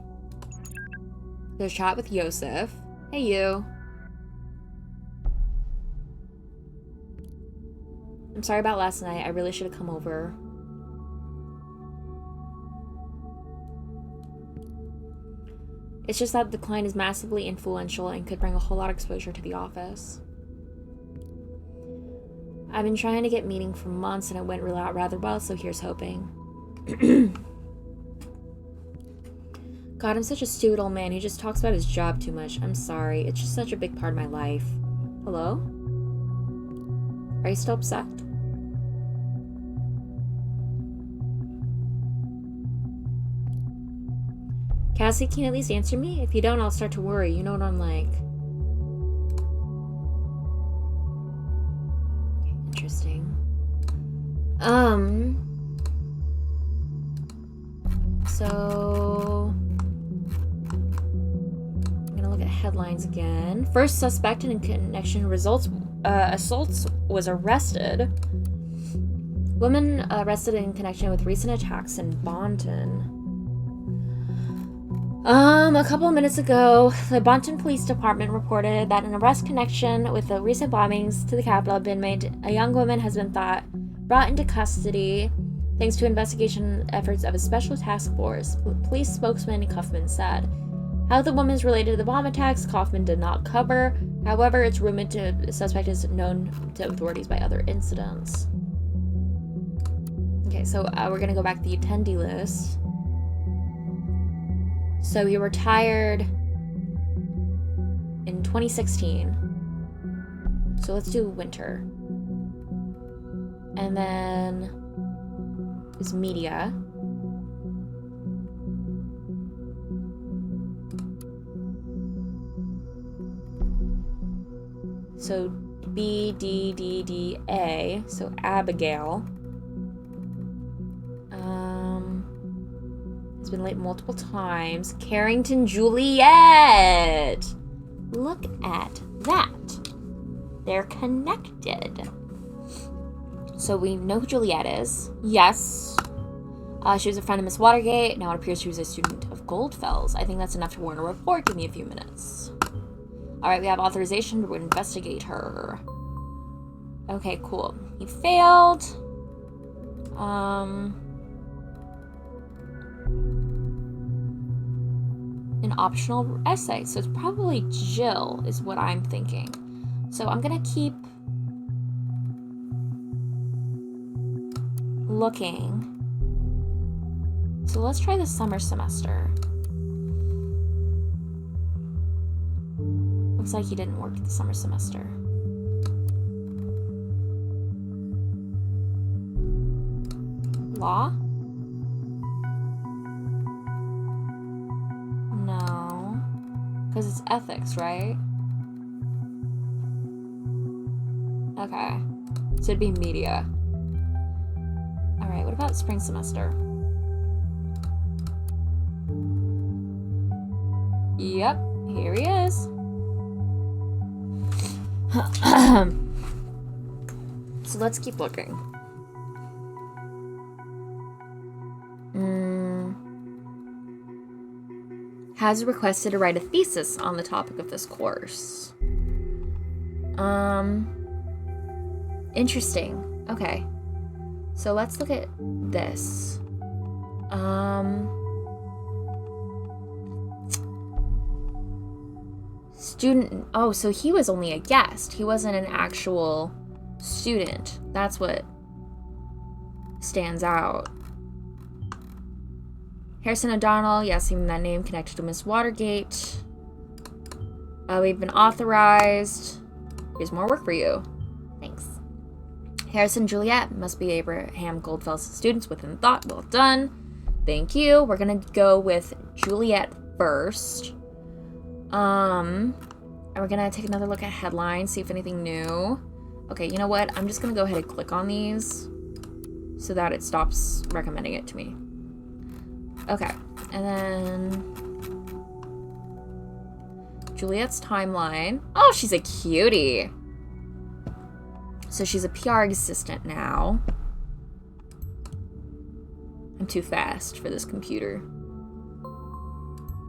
There's chat with Yosef. Hey, you. I'm sorry about last night. I really should have come over. It's just that the client is massively influential and could bring a whole lot of exposure to the office. I've been trying to get meeting for months and it went rather well, so here's hoping. God, I'm such a stupid old man. He just talks about his job too much. I'm sorry. It's just such a big part of my life. Hello? Are you still upset? Cassie, can you at least answer me? If you don't, I'll start to worry. You know what I'm like. Interesting. So I'm gonna look at headlines again. First suspect in connection results assaults was arrested. Woman arrested in connection with recent attacks in Bonton. A couple of minutes ago, the Bonton Police Department reported that an arrest connection with the recent bombings to the Capitol had been made. A young woman has been brought into custody thanks to investigation efforts of a special task force, police spokesman Kaufman said. How the woman is related to the bomb attacks, Kaufman did not cover. However, it's rumored the suspect is known to authorities by other incidents. Okay, so we're going to go back to the attendee list. So he retired in 2016. So let's do winter. And then is media. So B-D-D-D-A. So Abigail. Has been late multiple times. Carrington Juliet. Look at that. They're connected. So we know who Juliet is. Yes. She was a friend of Miss Watergate. Now it appears she was a student of Goldfells. I think that's enough to warrant a report. Give me a few minutes. Alright, we have authorization to investigate her. Okay, cool. He failed. An optional essay. So it's probably Jill is what I'm thinking. So I'm gonna keep looking. So let's try the summer semester. Looks like he didn't work the summer semester. Law? No. Because it's ethics, right? Okay. So it'd be media. Alright, what about spring semester? Yep, here he is. So let's keep looking. Has requested to write a thesis on the topic of this course. Interesting. Okay. So let's look at this. Student. Oh, so he was only a guest. He wasn't an actual student. That's what stands out. Harrison O'Donnell. Yes, even that name connected to Miss Watergate. We've been authorized. Here's more work for you. Thanks. Harrison Juliet must be Abraham Goldfell's students within thought. Well done. Thank you. We're gonna go with Juliet first. And we're gonna take another look at headlines, see if anything new. Okay, you know what? I'm just gonna go ahead and click on these so that it stops recommending it to me. Okay, and then Juliet's timeline. Oh, she's a cutie. So she's a PR assistant now. I'm too fast for this computer.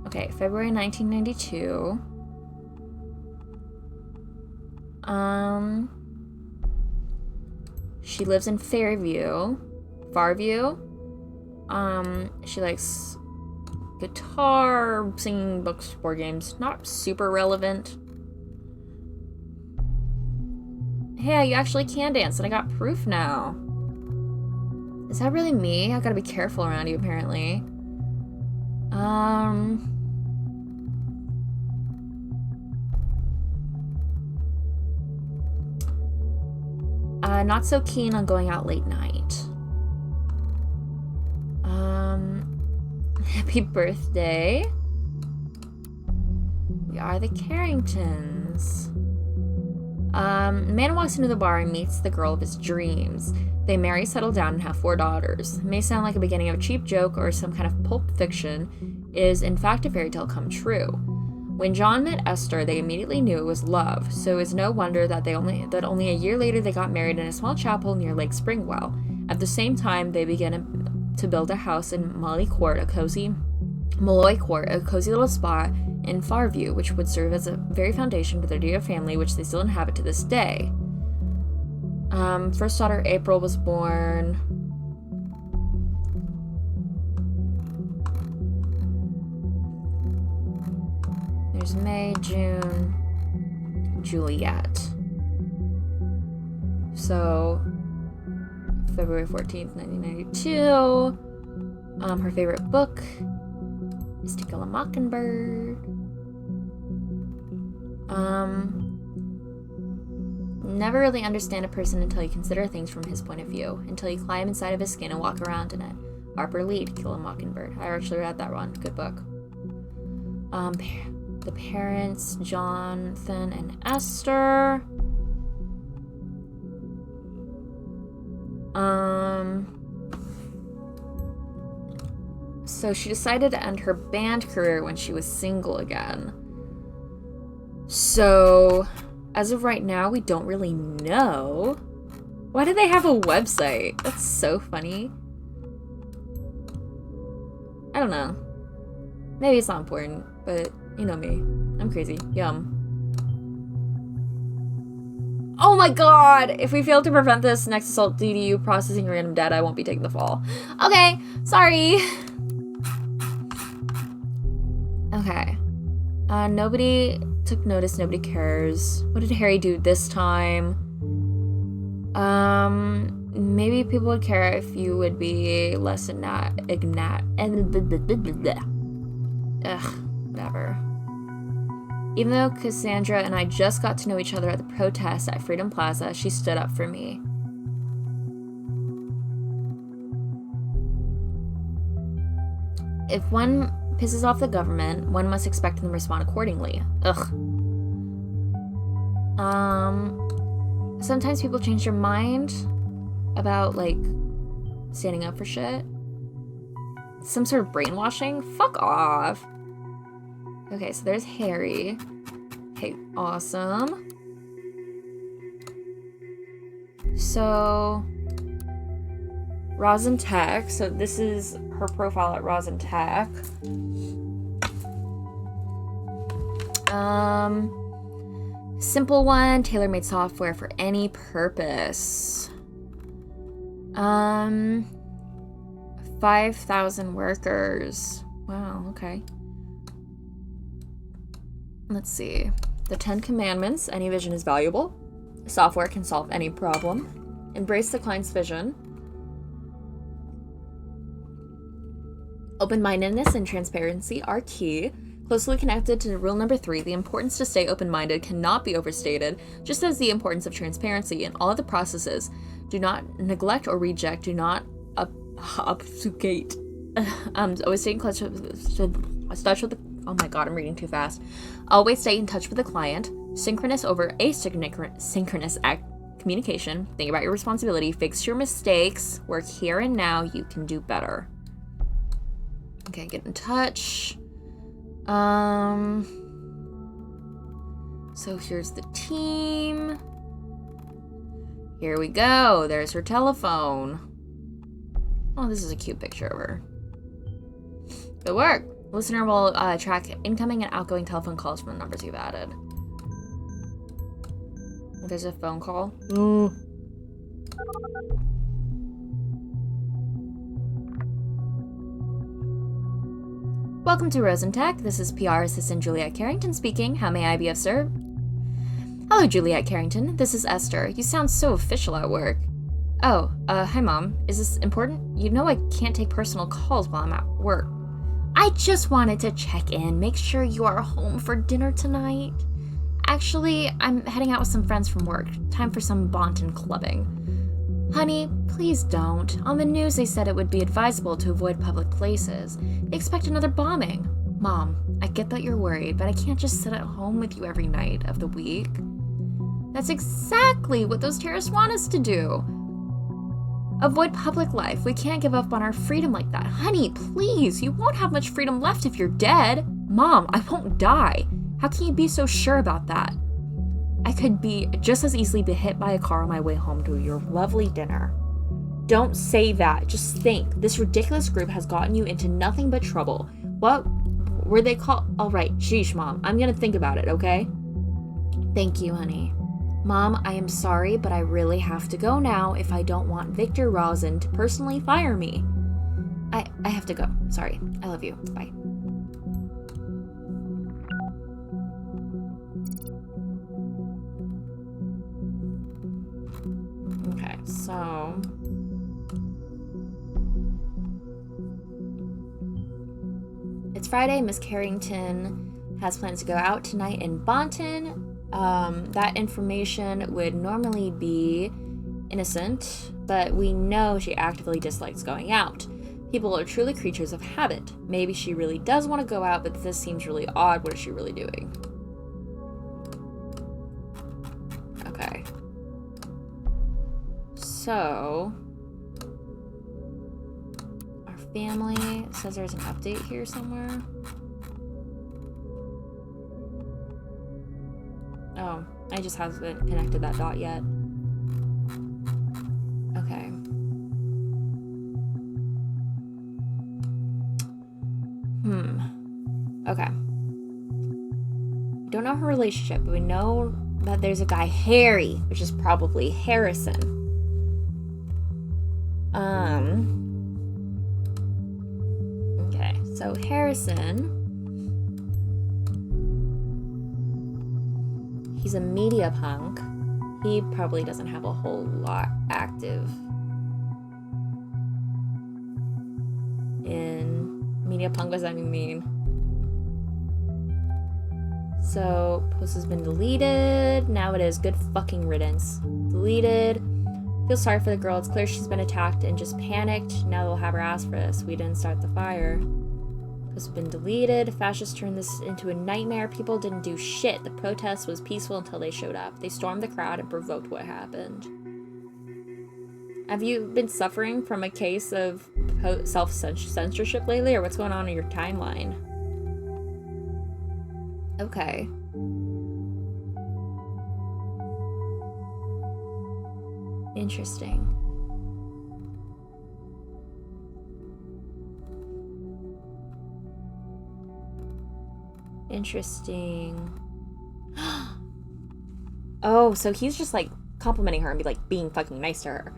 Okay, February 1992. She lives in Farview. She likes guitar, singing, books, board games. Not super relevant. Hey, you actually can dance, and I got proof now. Is that really me? I gotta be careful around you, apparently. Not so keen on going out late night. Happy birthday. We are the Carringtons. A man walks into the bar and meets the girl of his dreams. They marry, settle down, and have 4 daughters. It may sound like a beginning of a cheap joke or some kind of pulp fiction. It is, in fact, a fairy tale come true. When John met Esther, they immediately knew it was love, so it's no wonder that only a year later they got married in a small chapel near Lake Springwell. At the same time, they began to build a house in Molloy Court, a cozy little spot in Farview, which would serve as a very foundation for their dear family, which they still inhabit to this day. First daughter April was born. There's May, June, Juliet. So, February 14th, 1992. Her favorite book is To Kill a Mockingbird. Never really understand a person until you consider things from his point of view, until you climb inside of his skin and walk around in it. Harper Lee, To Kill a Mockingbird. I actually read that one. Good book. The parents, Jonathan and Esther. So she decided to end her band career when she was single again. So, as of right now, we don't really know. Why do they have a website? That's so funny. I don't know. Maybe it's not important, but you know me. I'm crazy. Yum. Oh my god! If we fail to prevent this next assault due to you processing random data, I won't be taking the fall. Okay, sorry. Okay. Nobody took notice, nobody cares. What did Harry do this time? Maybe people would care if you would be less whatever. Even though Cassandra and I just got to know each other at the protest at Freedom Plaza, she stood up for me. If one pisses off the government, one must expect them to respond accordingly. Ugh. Sometimes people change their mind about, like, standing up for shit. Some sort of brainwashing? Fuck off. Okay, so there's Harry. Okay, awesome. So, Rosin Tech. So this is her profile at Rosin Tech. Simple one, tailor-made software for any purpose. 5,000 workers. Wow, okay. Let's see. The 10 Commandments. Any vision is valuable. Software can solve any problem. Embrace the client's vision. Open-mindedness and transparency are key. Closely connected to rule number 3, the importance to stay open-minded cannot be overstated, just as the importance of transparency in all of the processes. Do not neglect or reject. Do not obfuscate. Always stay in touch with the, oh my god, I'm reading too fast. Always stay in touch with the client. Synchronous over asynchronous communication. Think about your responsibility. Fix your mistakes. Work here and now. You can do better. Okay, get in touch. So here's the team. Here we go. There's her telephone. Oh, this is a cute picture of her. Good work. Listener will track incoming and outgoing telephone calls from the numbers you've added. There's a phone call. Welcome to Rosentech. This is PR assistant Juliet Carrington speaking. How may I be of service? Hello, Juliet Carrington. This is Esther. You sound so official at work. Oh, hi, Mom. Is this important? You know I can't take personal calls while I'm at work. I just wanted to check in, make sure you are home for dinner tonight. Actually, I'm heading out with some friends from work. Time for some Bonton clubbing. Honey, please don't. On the news they said it would be advisable to avoid public places. They expect another bombing. Mom, I get that you're worried, but I can't just sit at home with you every night of the week. That's exactly what those terrorists want us to do. Avoid public life. We can't give up on our freedom like that. Honey, please, you won't have much freedom left if you're dead. Mom, I won't die. How can you be so sure about that? I could be just as easily be hit by a car on my way home to your lovely dinner. Don't say that. Just think. This ridiculous group has gotten you into nothing but trouble. What were they called? All right, sheesh, Mom. I'm gonna think about it, okay? Thank you, honey. Mom, I am sorry, but I really have to go now if I don't want Victor Rosen to personally fire me. I have to go. Sorry. I love you. Bye. Okay, so... It's Friday. Miss Carrington has plans to go out tonight in Bonton. That information would normally be innocent, but we know she actively dislikes going out. People are truly creatures of habit. Maybe she really does want to go out, but this seems really odd. What is she really doing? Okay. So, our family says there's an update here somewhere. Oh, I just haven't connected that dot yet. Okay. Okay. We don't know her relationship, but we know that there's a guy, Harry, which is probably Harrison. Okay, so Harrison, he's a media punk. He probably doesn't have a whole lot active in media punk. What does that mean? So, post has been deleted. Now it is. Good fucking riddance. Deleted. Feel sorry for the girl. It's clear she's been attacked and just panicked. Now they'll have her ask for this. We didn't start the fire. Post has been deleted. Fascists turned this into a nightmare. People didn't do shit. The protest was peaceful until they showed up. They stormed the crowd and provoked what happened. Have you been suffering from a case of self-censorship lately, or what's going on in your timeline? Okay. Interesting. Interesting. Oh, so he's just like complimenting her and be like being fucking nice to her.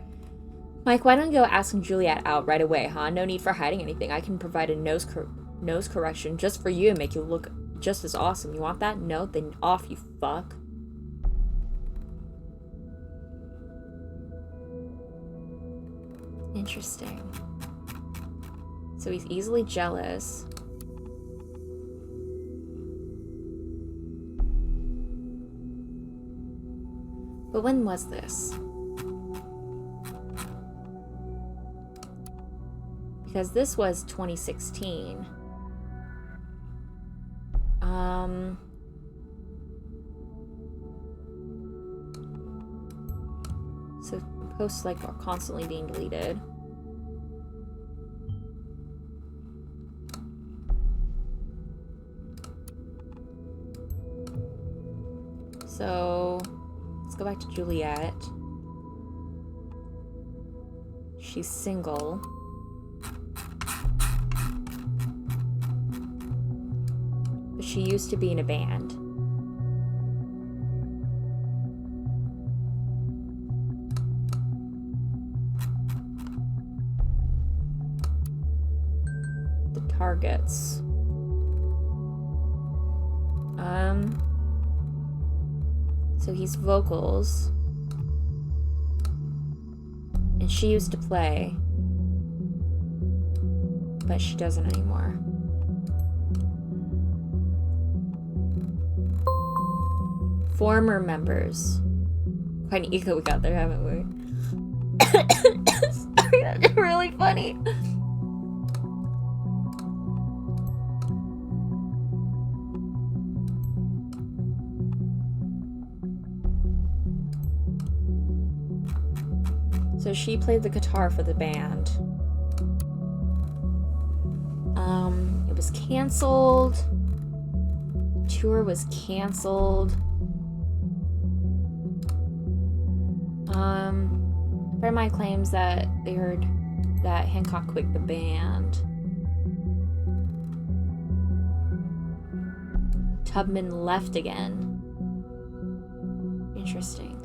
Mike, why don't you go asking Juliet out right away, huh? No need for hiding anything. I can provide a nose correction just for you and make you look just as awesome. You want that? No? Then off, you fuck. Interesting. So he's easily jealous. But when was this? Because this was 2016. So posts like are constantly being deleted. So let's go back to Juliet. She's single. But she used to be in a band. The targets. So he's vocals. And she used to play. But she doesn't anymore. Former members. Quite an ego we got there, haven't we? Sorry, that's really funny. So she played the guitar for the band. It was canceled. The tour was canceled. A friend of mine claims that they heard that Hancock quit the band. Tubman left again. Interesting.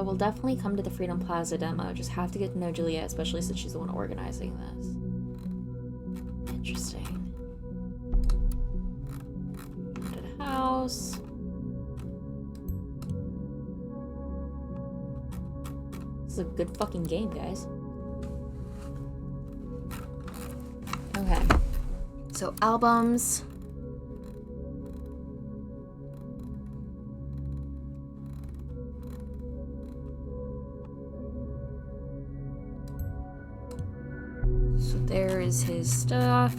We'll definitely come to the Freedom Plaza demo. Just have to get to know Juliet, especially since she's the one organizing this. Interesting. To the house. This is a good fucking game, guys. Okay. So albums. So there is his stuff.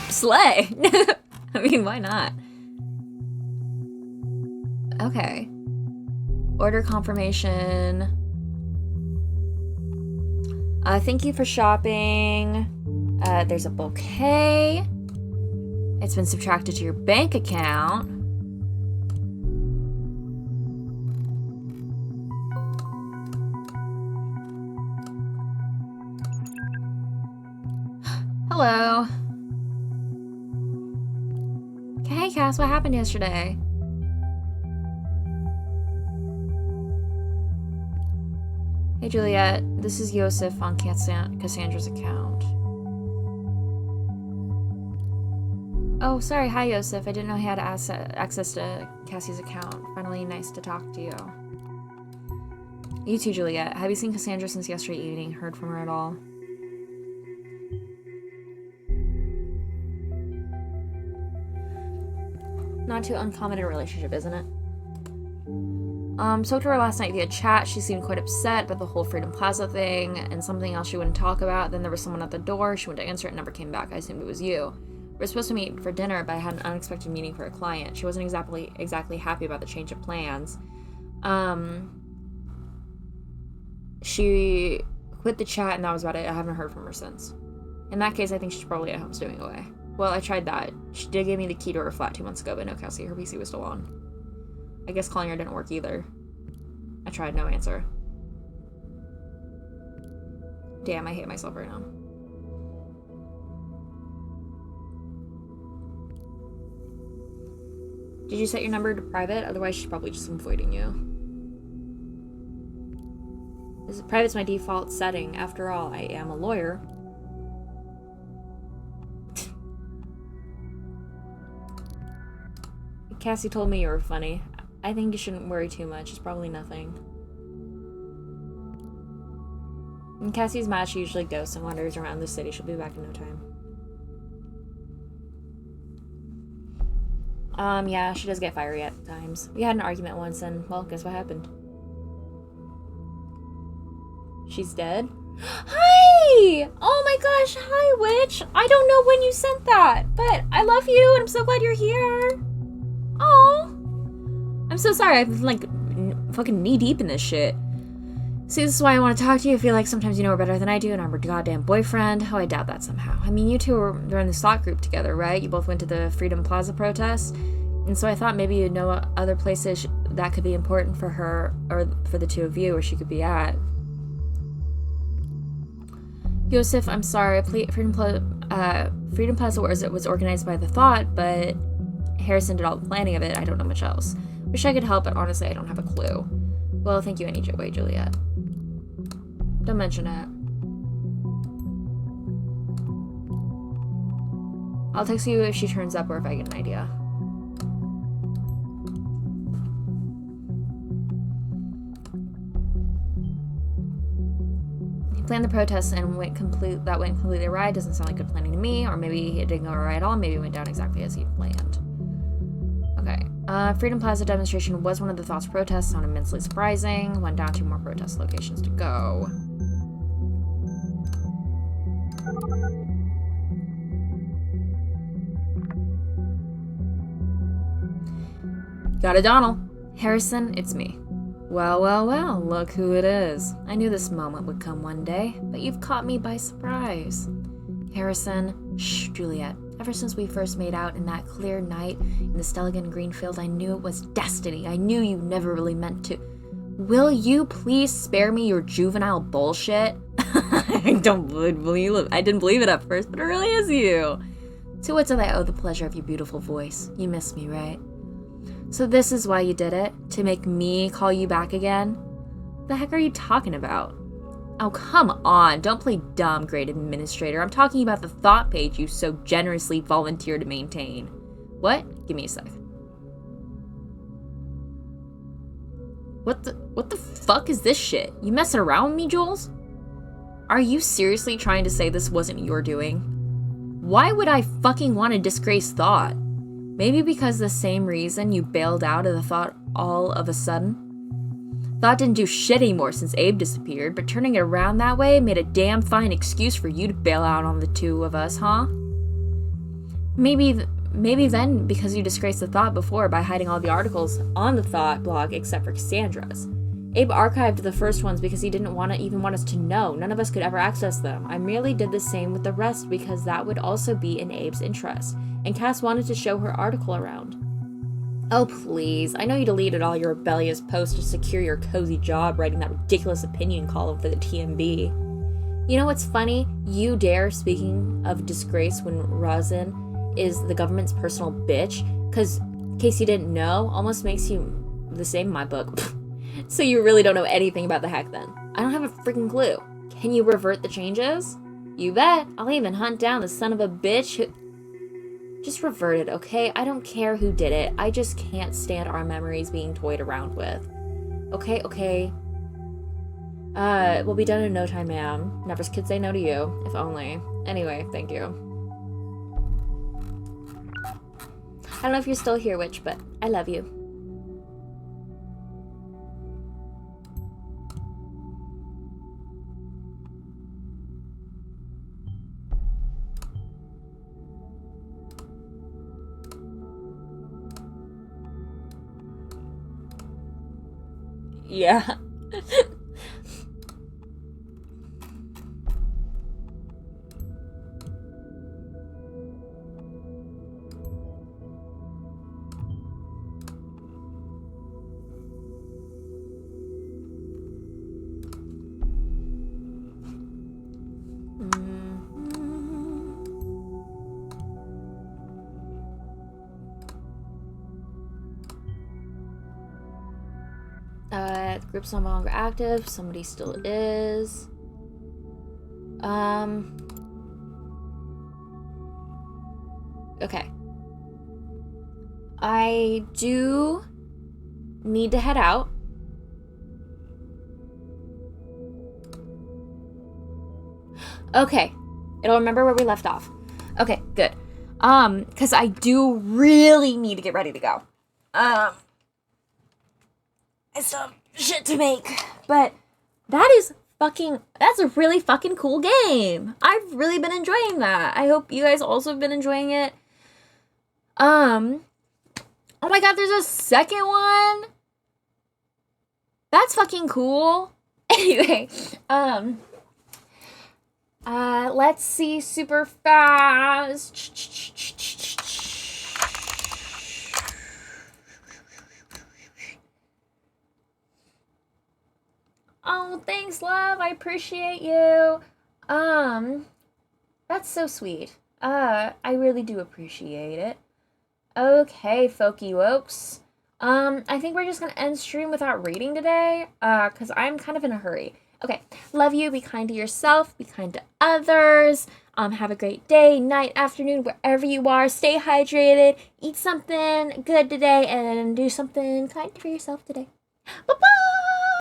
Slay! I mean, why not? Okay. Order confirmation. Thank you for shopping. There's a bouquet. It's been subtracted to your bank account. Hello. Hey, Cass, what happened yesterday? Hey, Juliet. This is Yosef on Cassandra's account. Oh, sorry. Hi, Yosef. I didn't know he had access to Cassie's account. Finally, nice to talk to you. You too, Juliet. Have you seen Cassandra since yesterday evening? Heard from her at all? Not too uncommon in a relationship, isn't it? Spoke to her last night via chat. She seemed quite upset about the whole Freedom Plaza thing and something else she wouldn't talk about. Then there was someone at the door. She went to answer it and never came back. I assumed it was you. We were supposed to meet for dinner, but I had an unexpected meeting for a client. She wasn't exactly happy about the change of plans. She quit the chat and that was about it. I haven't heard from her since. In that case, I think she's probably at home stowing away. Well, I tried that. She did give me the key to her flat 2 months ago, but no, Cassie, her PC was still on. I guess calling her didn't work either. I tried, no answer. Damn, I hate myself right now. Did you set your number to private? Otherwise, she's probably just avoiding you. Private's my default setting. After all, I am a lawyer. Cassie told me you were funny. I think you shouldn't worry too much. It's probably nothing. When Cassie's mad, she usually ghosts and wanders around the city. She'll be back in no time. Yeah, she does get fiery at times. We had an argument once and, well, guess what happened? She's dead? Hi! Oh my gosh, hi, witch! I don't know when you sent that, but I love you and I'm so glad you're here. Oh, I'm so sorry. I'm like fucking knee deep in this shit. See, this is why I want to talk to you. I feel like sometimes you know her better than I do, and I'm her goddamn boyfriend. Oh, I doubt that somehow. I mean, you two were in the slot group together, right? You both went to the Freedom Plaza protest, and so I thought maybe you'd know other places that could be important for her, or for the two of you, where she could be at. Yosef, I'm sorry. Freedom Plaza was organized by the Thought, but Harrison did all the planning of it. I don't know much else. Wish I could help, but honestly, I don't have a clue. Well, thank you anyway, Juliet. Don't mention it. I'll text you if she turns up or if I get an idea. He planned the protest and went completely awry. Doesn't sound like good planning to me. Or maybe it didn't go awry at all. Maybe it went down exactly as he planned. Okay. Freedom Plaza demonstration was one of the Thought's protests. Sounded immensely surprising. Went down 2 more protest locations to go. Got it, Donald. Harrison, it's me. Well, well, well, look who it is. I knew this moment would come one day, but you've caught me by surprise. Harrison, shh, Juliet. Ever since we first made out in that clear night in the Stelligan Greenfield, I knew it was destiny. I knew you never really meant to. Will you please spare me your juvenile bullshit? I don't believe it. I didn't believe it at first, but it really is you. To what do I owe the pleasure of your beautiful voice? You miss me, right? So this is why you did it? To make me call you back again? What the heck are you talking about? Oh, come on. Don't play dumb, great administrator. I'm talking about the Thought page you so generously volunteered to maintain. What? Give me a sec. What the fuck is this shit? You messing around with me, Jules? Are you seriously trying to say this wasn't your doing? Why would I fucking want to disgrace Thought? Maybe because the same reason you bailed out of the Thought all of a sudden? Thought didn't do shit anymore since Abe disappeared, but turning it around that way made a damn fine excuse for you to bail out on the two of us, huh? Maybe then because you disgraced the Thought before by hiding all the articles on the Thought blog except for Cassandra's. Abe archived the first ones because he didn't even want us to know. None of us could ever access them. I merely did the same with the rest because that would also be in Abe's interest, and Cass wanted to show her article around. Oh, please. I know you deleted all your rebellious posts to secure your cozy job writing that ridiculous opinion column for the TMB. You know what's funny? You dare, speaking of disgrace when Rosin is the government's personal bitch, because, in case you didn't know, almost makes you the same in my book. So you really don't know anything about the hack then. I don't have a freaking clue. Can you revert the changes? You bet. I'll even hunt down the son of a bitch who... Just revert it, okay? I don't care who did it. I just can't stand our memories being toyed around with. Okay. We'll be done in no time, ma'am. Never could say no to you. If only. Anyway, thank you. I don't know if you're still here, Witch, but I love you. Yeah. Okay, the group's no longer active. Somebody still is. Okay. I do need to head out. Okay. It'll remember where we left off. Okay, good. Because I do really need to get ready to go. I still have shit to make. But that's a really fucking cool game. I've really been enjoying that. I hope you guys also have been enjoying it. Oh my god, there's a second one? That's fucking cool. Anyway, let's see super fast. Oh, thanks, love. I appreciate you. That's so sweet. I really do appreciate it. Okay, folky wokes. I think we're just gonna end stream without reading today, because I'm kind of in a hurry. Okay, love you, be kind to yourself, be kind to others, have a great day, night, afternoon, wherever you are, stay hydrated, eat something good today, and do something kind for yourself today. Bye-bye!